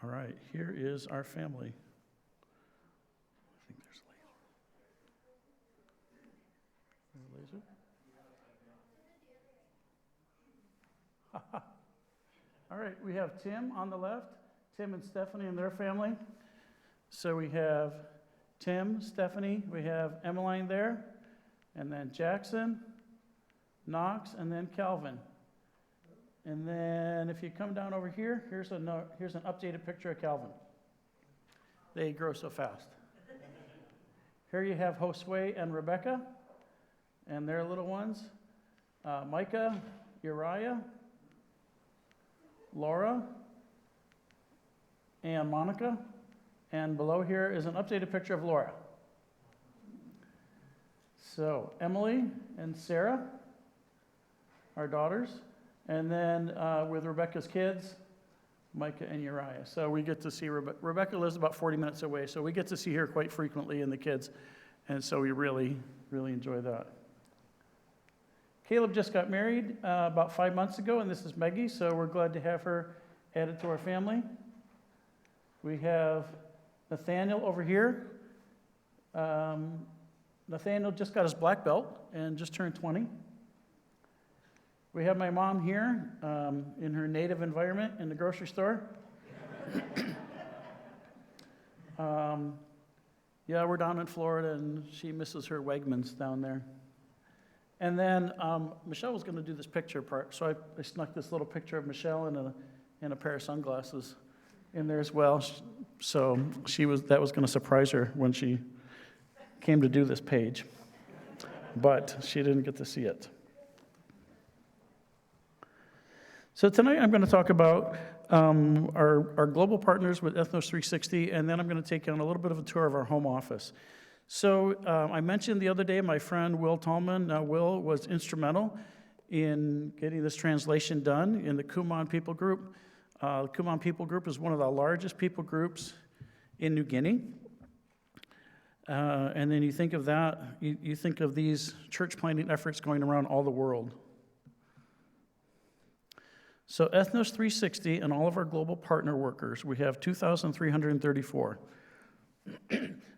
All right, here is our family. I think there's laser. Laser? All right, we have Tim on the left, Tim and Stephanie and their family. So we have Tim, Stephanie, we have Emmeline there, and then Jackson, Knox, and then Calvin. And then if you come down over here, here's an updated picture of Calvin. They grow so fast. Here you have Josue and Rebecca, and their little ones, Micah, Uriah, Laura, and Monica. And below here is an updated picture of Laura. So Emily and Sarah, our daughters, and then with Rebecca's kids, Micah and Uriah. So we get to see Rebecca lives about 40 minutes away, so we get to see her quite frequently and the kids, and so we really, really enjoy that. Caleb just got married about 5 months ago, and this is Meggie, so we're glad to have her added to our family. We have Nathaniel over here. Nathaniel just got his black belt and just turned 20. We have my mom here in her native environment in the grocery store. Yeah, we're down in Florida, and she misses her Wegmans down there. And then Michelle was going to do this picture part, so I snuck this little picture of Michelle in a pair of sunglasses in there as well. So that was going to surprise her when she came to do this page, but she didn't get to see it. So tonight I'm going to talk about our global partners with Ethnos 360, and then I'm going to take you on a little bit of a tour of our home office. So I mentioned the other day my friend Will Tallman. Now, Will was instrumental in getting this translation done in the Kumam people group. The Kumam people group is one of the largest people groups in New Guinea. And then you think of that, you think of these church planting efforts going around all the world. So Ethnos 360 and all of our global partner workers, we have 2,334.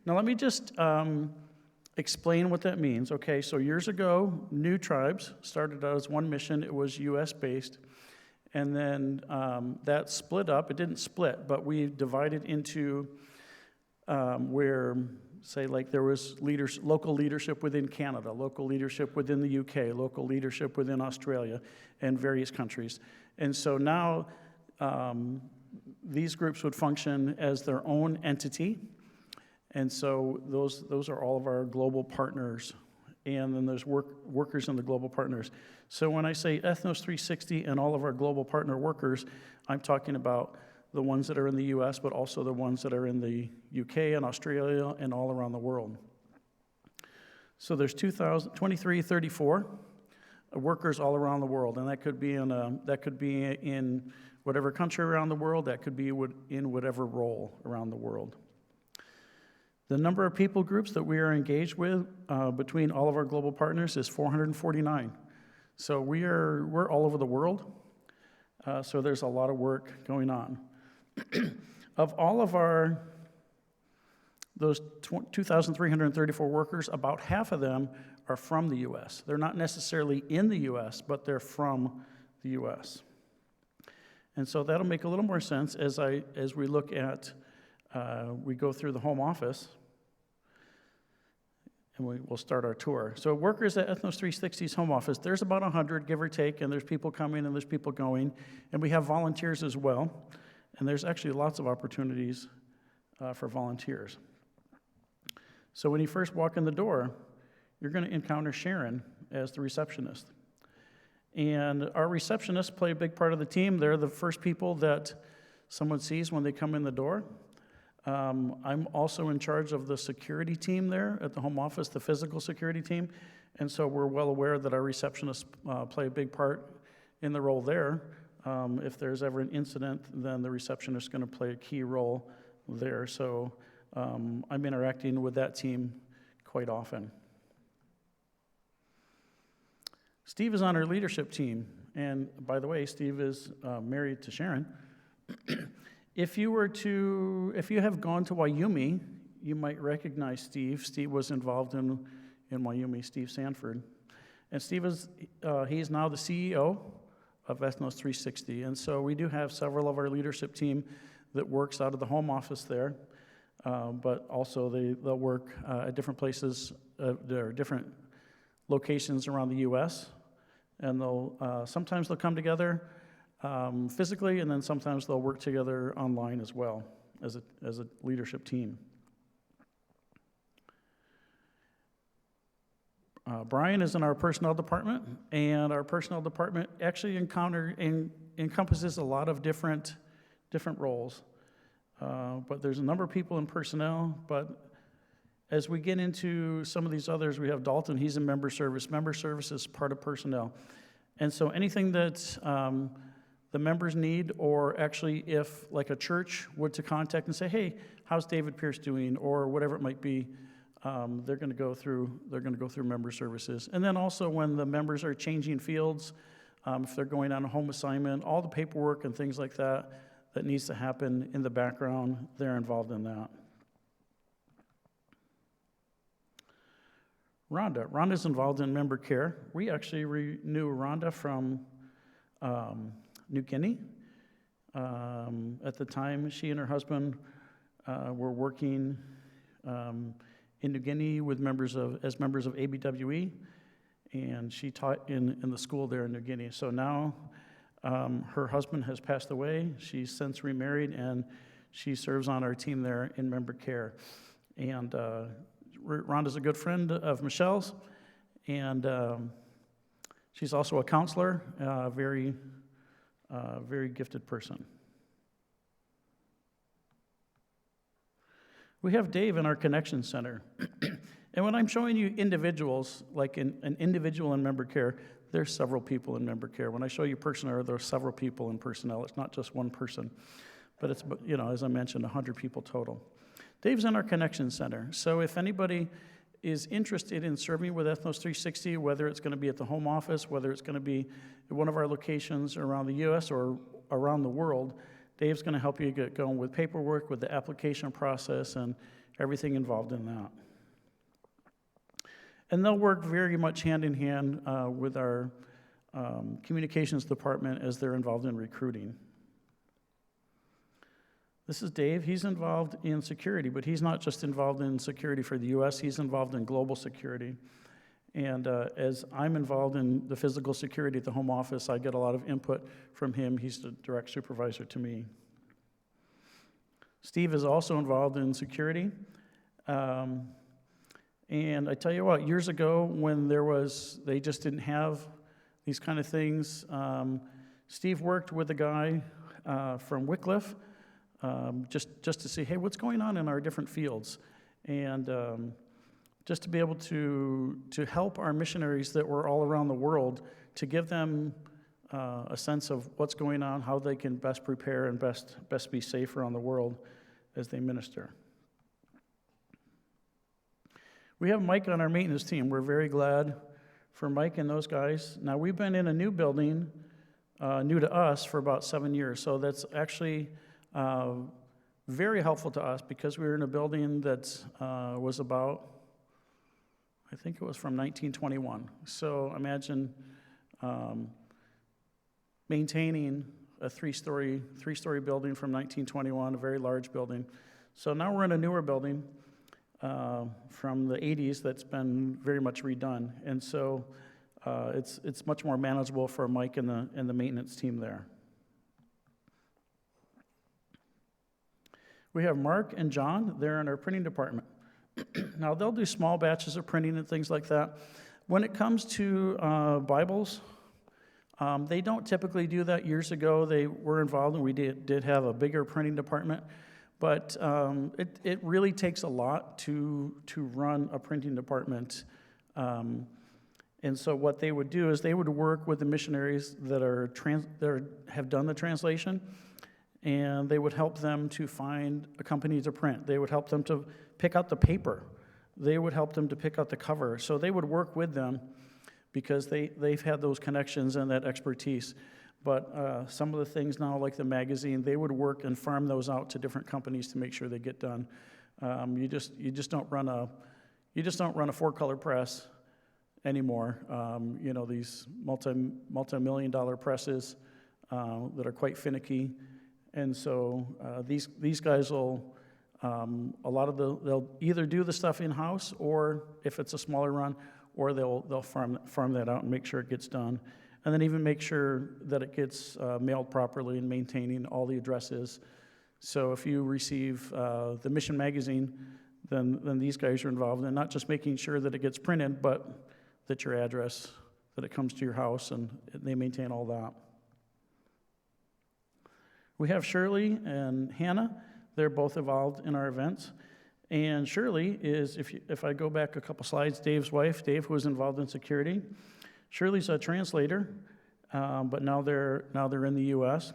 Now let me just explain what that means. Okay, so years ago, New Tribes started out as one mission. It was U.S.-based. And then that split up. It didn't split, but we divided into where, say, like there was local leadership within Canada, local leadership within the UK, local leadership within Australia, and various countries. And so now these groups would function as their own entity. And so those are all of our global partners. And then there's workers in the global partners. So when I say Ethnos 360 and all of our global partner workers, I'm talking about the ones that are in the U.S., but also the ones that are in the UK and Australia and all around the world. So there's 2,334 workers all around the world, and that could be in whatever country around the world. That could be in whatever role around the world. The number of people groups that we are engaged with between all of our global partners is 449. So we're all over the world. So there's a lot of work going on. Of all of those 2,334 workers, about half of them are from the U.S. They're not necessarily in the U.S., but they're from the U.S. And so that'll make a little more sense as we look at, we go through the home office, and we'll start our tour. So workers at Ethnos 360's home office, there's about 100, give or take, and there's people coming and there's people going, and we have volunteers as well, and there's actually lots of opportunities for volunteers. So when you first walk in the door, you're going to encounter Sharon as the receptionist. And our receptionists play a big part of the team. They're the first people that someone sees when they come in the door. I'm also in charge of the security team there at the home office, the physical security team. And so we're well aware that our receptionists play a big part in the role there. If there's ever an incident, then the receptionist is going to play a key role there. So I'm interacting with that team quite often. Steve is on our leadership team, and by the way, Steve is married to Sharon. If you have gone to Wyoming, you might recognize Steve. Steve was involved in Wyoming, Steve Sanford. And Steve he's now the CEO of Ethnos 360, and so we do have several of our leadership team that works out of the home office there, but also they'll work at different places, there are different locations around the U.S., and sometimes they'll come together physically, and then sometimes they'll work together online as well as a leadership team. Brian is in our personnel department, and our personnel department actually encompasses a lot of different roles. But there's a number of people in personnel, but as we get into some of these others, we have Dalton, he's in member service. Member service is part of personnel. And so anything that the members need, or actually if like a church would to contact and say, hey, how's David Pierce doing, or whatever it might be, they're going to go through member services. And then also when the members are changing fields, if they're going on a home assignment, all the paperwork and things like that needs to happen in the background, they're involved in that. Rhonda's involved in member care. We actually knew Rhonda from New Guinea. At the time, she and her husband were working in New Guinea with as members of ABWE, and she taught in the school there in New Guinea. So now her husband has passed away. She's since remarried, and she serves on our team there in member care. And Rhonda's a good friend of Michelle's, and she's also a counselor, very gifted person. We have Dave in our Connection Center. And when I'm showing you individuals, like an individual in member care, there's several people in member care. When I show you personnel, there are several people in personnel. It's not just one person. But it's, as I mentioned, 100 people total. Dave's in our Connection Center. So if anybody is interested in serving with Ethnos 360, whether it's going to be at the home office, whether it's going to be at one of our locations around the U.S. or around the world, Dave's going to help you get going with paperwork, with the application process, and everything involved in that. And they'll work very much hand in hand with our communications department as they're involved in recruiting. This is Dave. He's involved in security, but he's not just involved in security for the U.S., he's involved in global security. And as I'm involved in the physical security at the home office, I get a lot of input from him. He's the direct supervisor to me. Steve is also involved in security. And I tell you what, years ago when they just didn't have these kind of things, Steve worked with a guy from Wycliffe just to see, hey, what's going on in our different fields? And just to be able to help our missionaries that were all around the world, to give them a sense of what's going on, how they can best prepare and best be safe around the world as they minister. We have Mike on our maintenance team. We're very glad for Mike and those guys. Now, we've been in a new building, new to us, for about 7 years, so that's actually very helpful to us because we were in a building that was about, I think it was from 1921. So imagine maintaining a three-story building from 1921, a very large building. So now we're in a newer building from the 80s that's been very much redone, and so it's much more manageable for Mike and the maintenance team there. We have Mark and John. They're in our printing department. Now, they'll do small batches of printing and things like that. When it comes to Bibles, they don't typically do that. Years ago, they were involved, and we did have a bigger printing department. But it really takes a lot to run a printing department. And so what they would do is they would work with the missionaries that have done the translation, and they would help them to find a company to print. They would help them to pick out the paper. They would help them to pick out the cover. So they would work with them because they've had those connections and that expertise. But some of the things now, like the magazine, they would work and farm those out to different companies to make sure they get done. You just don't run a four-color press anymore. These multi-million-dollar presses that are quite finicky. And so these guys will, they'll either do the stuff in-house, or if it's a smaller run, or they'll farm that out and make sure it gets done. And then even make sure that it gets mailed properly and maintaining all the addresses. So if you receive the Mission magazine, then these guys are involved in not just making sure that it gets printed, but that your address, that it comes to your house, and they maintain all that. We have Shirley and Hannah. They're both involved in our events. And Shirley is, if I go back a couple slides, Dave's wife, Dave, who was involved in security. Shirley's a translator, but now they're in the U.S.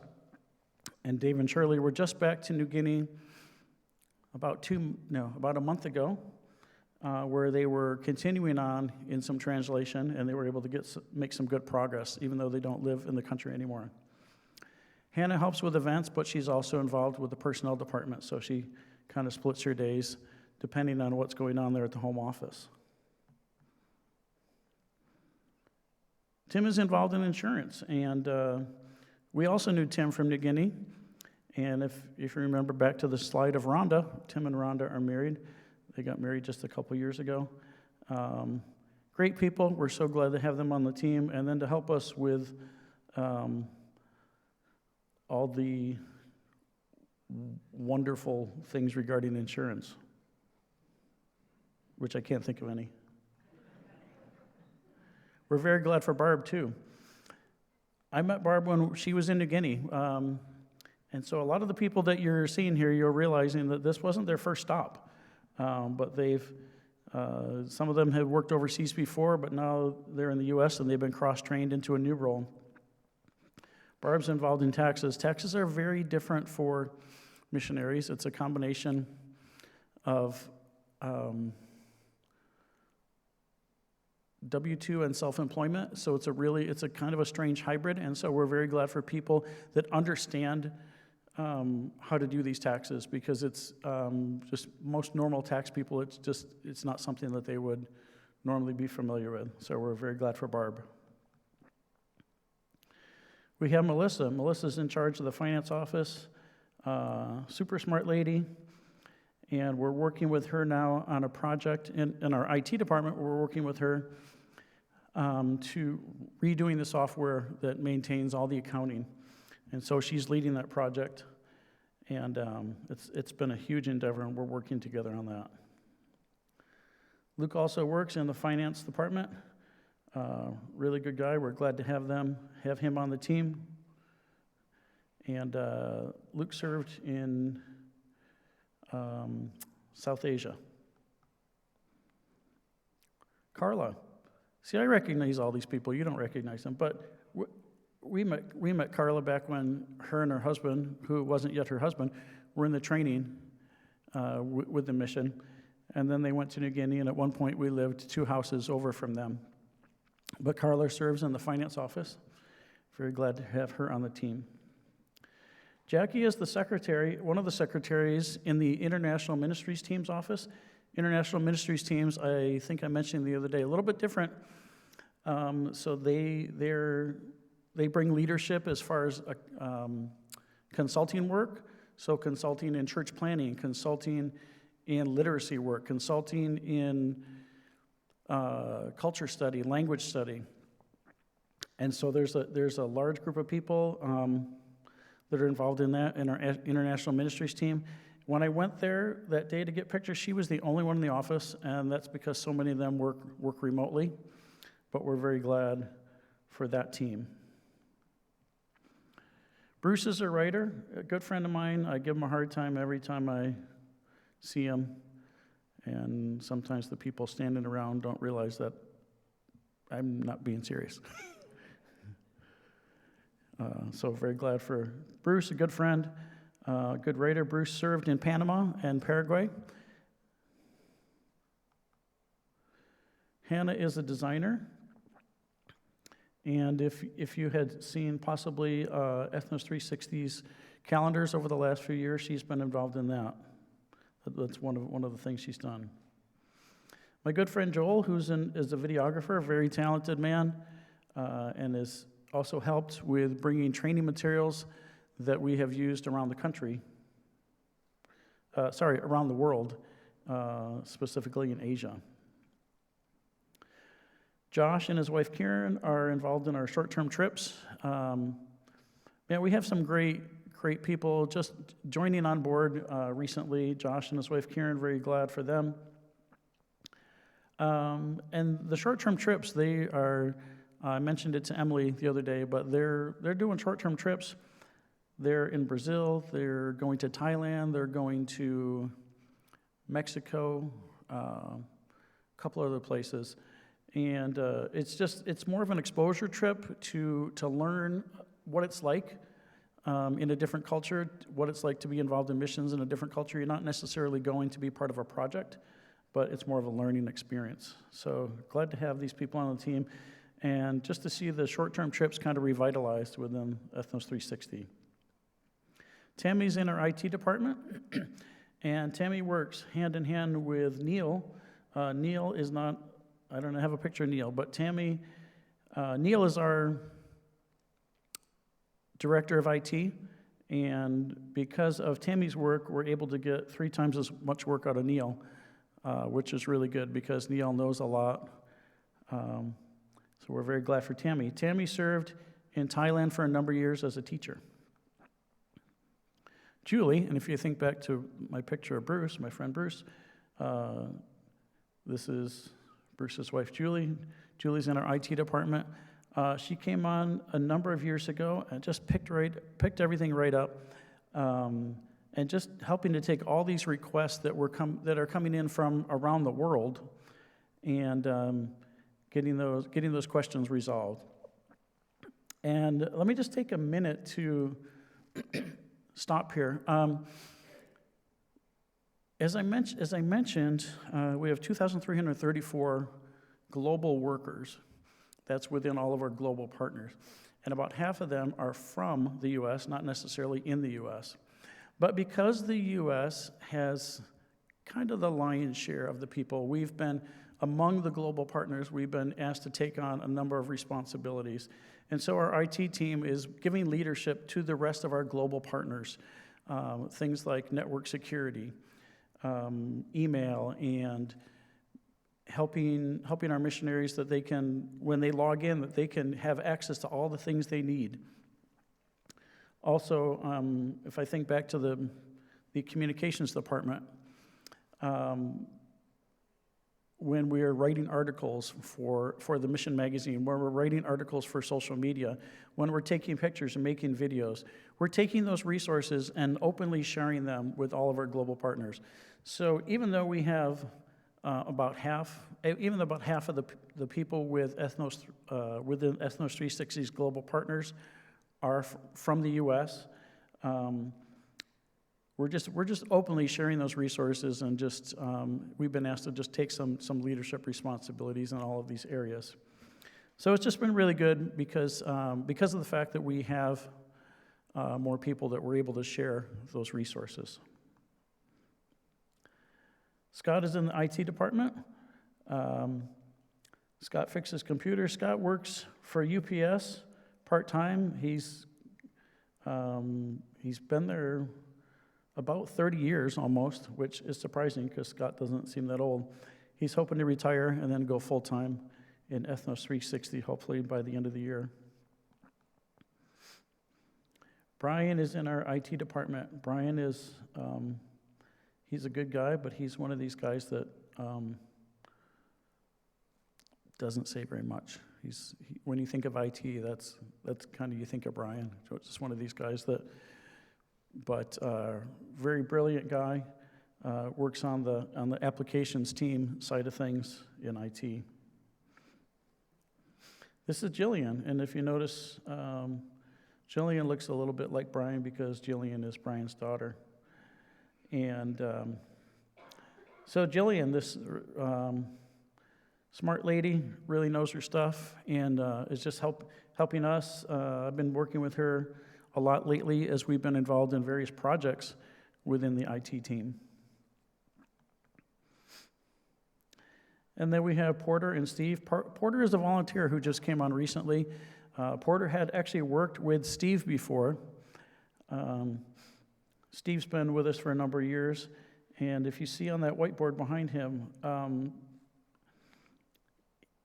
And Dave and Shirley were just back to New Guinea about a month ago, where they were continuing on in some translation, and they were able to make some good progress, even though they don't live in the country anymore. Hannah helps with events, but she's also involved with the personnel department, so she kind of splits her days depending on what's going on there at the home office. Tim is involved in insurance, and we also knew Tim from New Guinea. And if you remember back to the slide of Rhonda, Tim and Rhonda are married. They got married just a couple years ago. Great people. We're so glad to have them on the team, and then to help us with all the wonderful things regarding insurance, which I can't think of any. We're very glad for Barb, too. I met Barb when she was in New Guinea, and so a lot of the people that you're seeing here, you're realizing that this wasn't their first stop, but some of them have worked overseas before, but now they're in the U.S. and they've been cross-trained into a new role. Barb's involved in taxes. Taxes are very different for missionaries. It's a combination of W-2 and self-employment, so it's a kind of a strange hybrid, and so we're very glad for people that understand how to do these taxes, because it's just most normal tax people, it's not something that they would normally be familiar with, so we're very glad for Barb. We have Melissa. Melissa's in charge of the finance office, super smart lady, and we're working with her now on a project in our IT department. We're working with her to redoing the software that maintains all the accounting, and so she's leading that project, and it's been a huge endeavor, and we're working together on that. Luke also works in the finance department. Really good guy. We're glad to have him on the team. And Luke served in South Asia. Carla. See, I recognize all these people. You don't recognize them, but we met Carla back when her and her husband, who wasn't yet her husband, were in the training with the mission. and then they went to New Guinea, and at one point we lived 2 houses over from them. But Carla serves in the finance office. Very glad to have her on the team. Jackie is the secretary, one of the secretaries in the International Ministries Team's office. International Ministries Teams, I think I mentioned the other day, a little bit different. So they bring leadership as far as consulting work, so consulting in church planning, consulting in literacy work, consulting in culture study, language study. And so there's a large group of people that are involved in that in our International Ministries team. When I went there that day to get pictures, she was the only one in the office, and that's because so many of them work remotely. But we're very glad for that team. Bruce is a writer, a good friend of mine. I give him a hard time every time I see him. And sometimes the people standing around don't realize that I'm not being serious. So very glad for Bruce, a good friend, good writer. Bruce served in Panama and Paraguay. Hannah is a designer. And if you had seen possibly Ethnos 360's calendars over the last few years, she's been involved in that. That's one of the things she's done. My good friend Joel, is a videographer, a very talented man, and has also helped with bringing training materials that we have used around the country. Around the world, specifically in Asia. Josh and his wife Karen are involved in our short-term trips. We have some great people just joining on board recently. Josh and his wife Karen, very glad for them. And the short-term trips, they are, I mentioned it to Emily the other day, but they're doing short-term trips. They're in Brazil, they're going to Thailand, they're going to Mexico, a couple other places. And it's more of an exposure trip to learn what it's like in a different culture, what it's like to be involved in missions in a different culture. You're not necessarily going to be part of a project, but it's more of a learning experience. So glad to have these people on the team, and just to see the short-term trips kind of revitalized within Ethnos 360. Tammy's in our IT department, and Tammy works hand in hand with Neil. Neil is not, I don't have a picture of Neil, but Neil is our director of IT, and because of Tammy's work, we're able to get 3 times as much work out of Neil, which is really good because Neil knows a lot. So we're very glad for Tammy. Tammy served in Thailand for a number of years as a teacher. Julie, and if you think back to my picture of Bruce, my friend Bruce, this is Bruce's wife, Julie. Julie's in our IT department. She came on a number of years ago and just picked everything right up, and just helping to take all these requests that are coming in from around the world, and getting those questions resolved. And let me just take a minute to stop here. As I mentioned, we have 2,334 global workers. That's within all of our global partners. And about half of them are from the U.S., not necessarily in the U.S. But because the U.S. has kind of the lion's share of the people, we've been, among the global partners, we've been asked to take on a number of responsibilities. And so our IT team is giving leadership to the rest of our global partners, things like network security, email, and helping our missionaries that they can, when they log in, that they can have access to all the things they need. Also, if I think back to the communications department, when we are writing articles for the Mission Magazine, when we're writing articles for social media, when we're taking pictures and making videos, we're taking those resources and openly sharing them with all of our global partners. So even though we have about half of the people with within Ethnos 360's global partners are from the U.S., we're just openly sharing those resources, and just we've been asked to just take some leadership responsibilities in all of these areas. So it's just been really good because of the fact that we have more people that we're able to share those resources. Scott is in the IT department. Scott fixes computers. Scott works for UPS part-time. He's been there about 30 years almost, which is surprising because Scott doesn't seem that old. He's hoping to retire and then go full-time in Ethnos 360, hopefully by the end of the year. Brian is in our IT department. Brian is, he's a good guy, but he's one of these guys that doesn't say very much. When you think of IT, that's kind of, you think of Brian. So it's just one of these guys that, but very brilliant guy, works on the applications team side of things in IT. This is Jillian, and if you notice, Jillian looks a little bit like Brian because Jillian is Brian's daughter. And so Jillian, this smart lady, really knows her stuff and is just helping us. I've been working with her a lot lately as we've been involved in various projects within the IT team. And then we have Porter and Steve. Porter is a volunteer who just came on recently. Porter had actually worked with Steve before. Steve's been with us for a number of years, and if you see on that whiteboard behind him,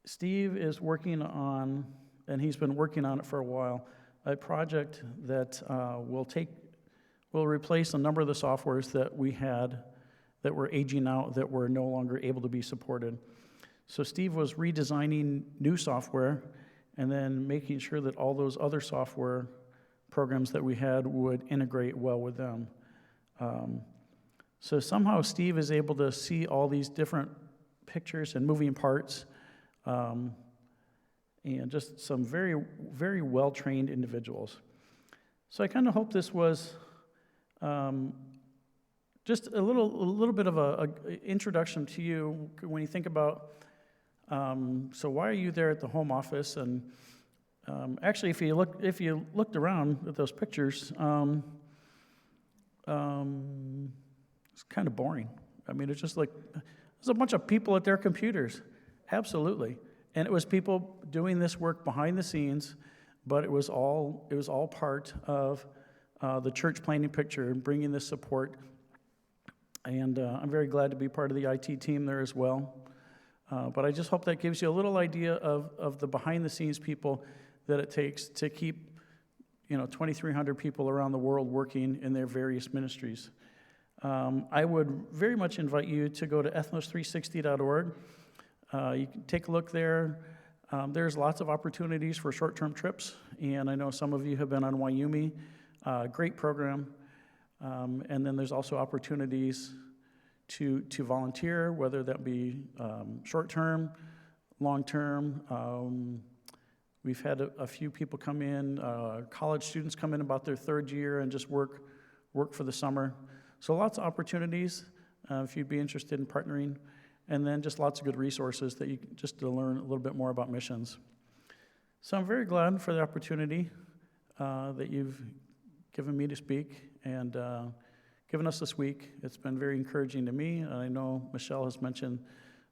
Steve is working on, and he's been working on it for a while, a project that will replace a number of the softwares that we had that were aging out, that were no longer able to be supported. So Steve was redesigning new software and then making sure that all those other software programs that we had would integrate well with them. So somehow Steve is able to see all these different pictures and moving parts, and just some very, very well-trained individuals. So I kind of hope this was just a little bit of a introduction to you when you think about, so why are you there at the home office? And actually, if you looked around at those pictures, it's kind of boring. I mean, it's just like there's a bunch of people at their computers, absolutely. And it was people doing this work behind the scenes, but it was all part of the church planning picture and bringing this support. And I'm very glad to be part of the IT team there as well. But I just hope that gives you a little idea of the behind-the-scenes people that it takes to keep 2,300 people around the world working in their various ministries. I would very much invite you to go to ethnos360.org. You can take a look there. There's lots of opportunities for short-term trips, and I know some of you have been on Wyoming. Great program. And then there's also opportunities to volunteer, whether that be short-term, long-term. We've had a few people come in, college students come in about their third year and just work for the summer. So lots of opportunities if you'd be interested in partnering, and then just lots of good resources that just to learn a little bit more about missions. So I'm very glad for the opportunity that you've given me to speak and given us this week. It's been very encouraging to me, and I know Michelle has mentioned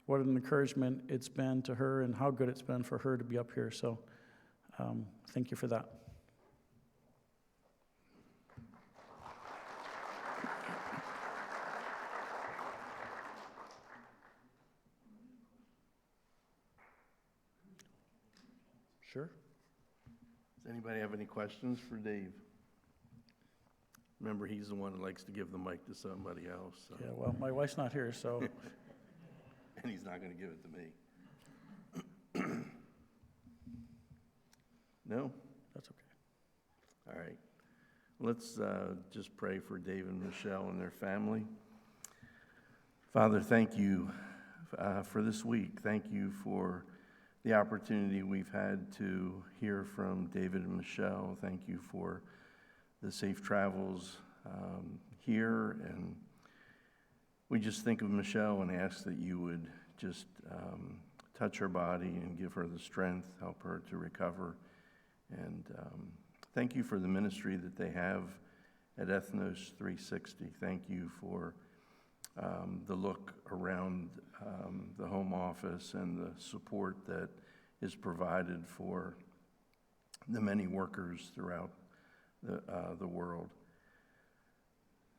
what an encouragement it's been to her and how good it's been for her to be up here. So thank you for that. Sure. Does anybody have any questions for Dave? Remember, he's the one that likes to give the mic to somebody else. So. Yeah, well, my wife's not here, so. And he's not going to give it to me. No? That's okay. All right. Let's just pray for Dave and Michelle and their family. Father, thank you for this week. Thank you for the opportunity we've had to hear from David and Michelle. Thank you for the safe travels here. And we just think of Michelle and ask that you would just touch her body and give her the strength, help her to recover. And thank you for the ministry that they have at Ethnos 360. Thank you for the look around the home office and the support that is provided for the many workers throughout the world.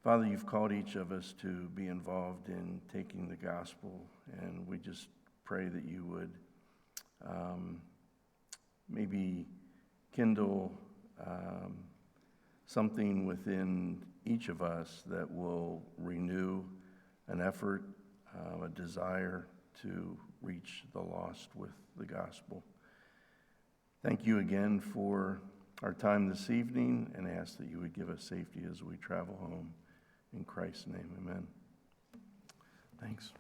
Father, you've called each of us to be involved in taking the gospel, and we just pray that you would maybe kindle something within each of us that will renew an effort, a desire to reach the lost with the gospel. Thank you again for our time this evening, and ask that you would give us safety as we travel home. In Christ's name, amen. Thanks.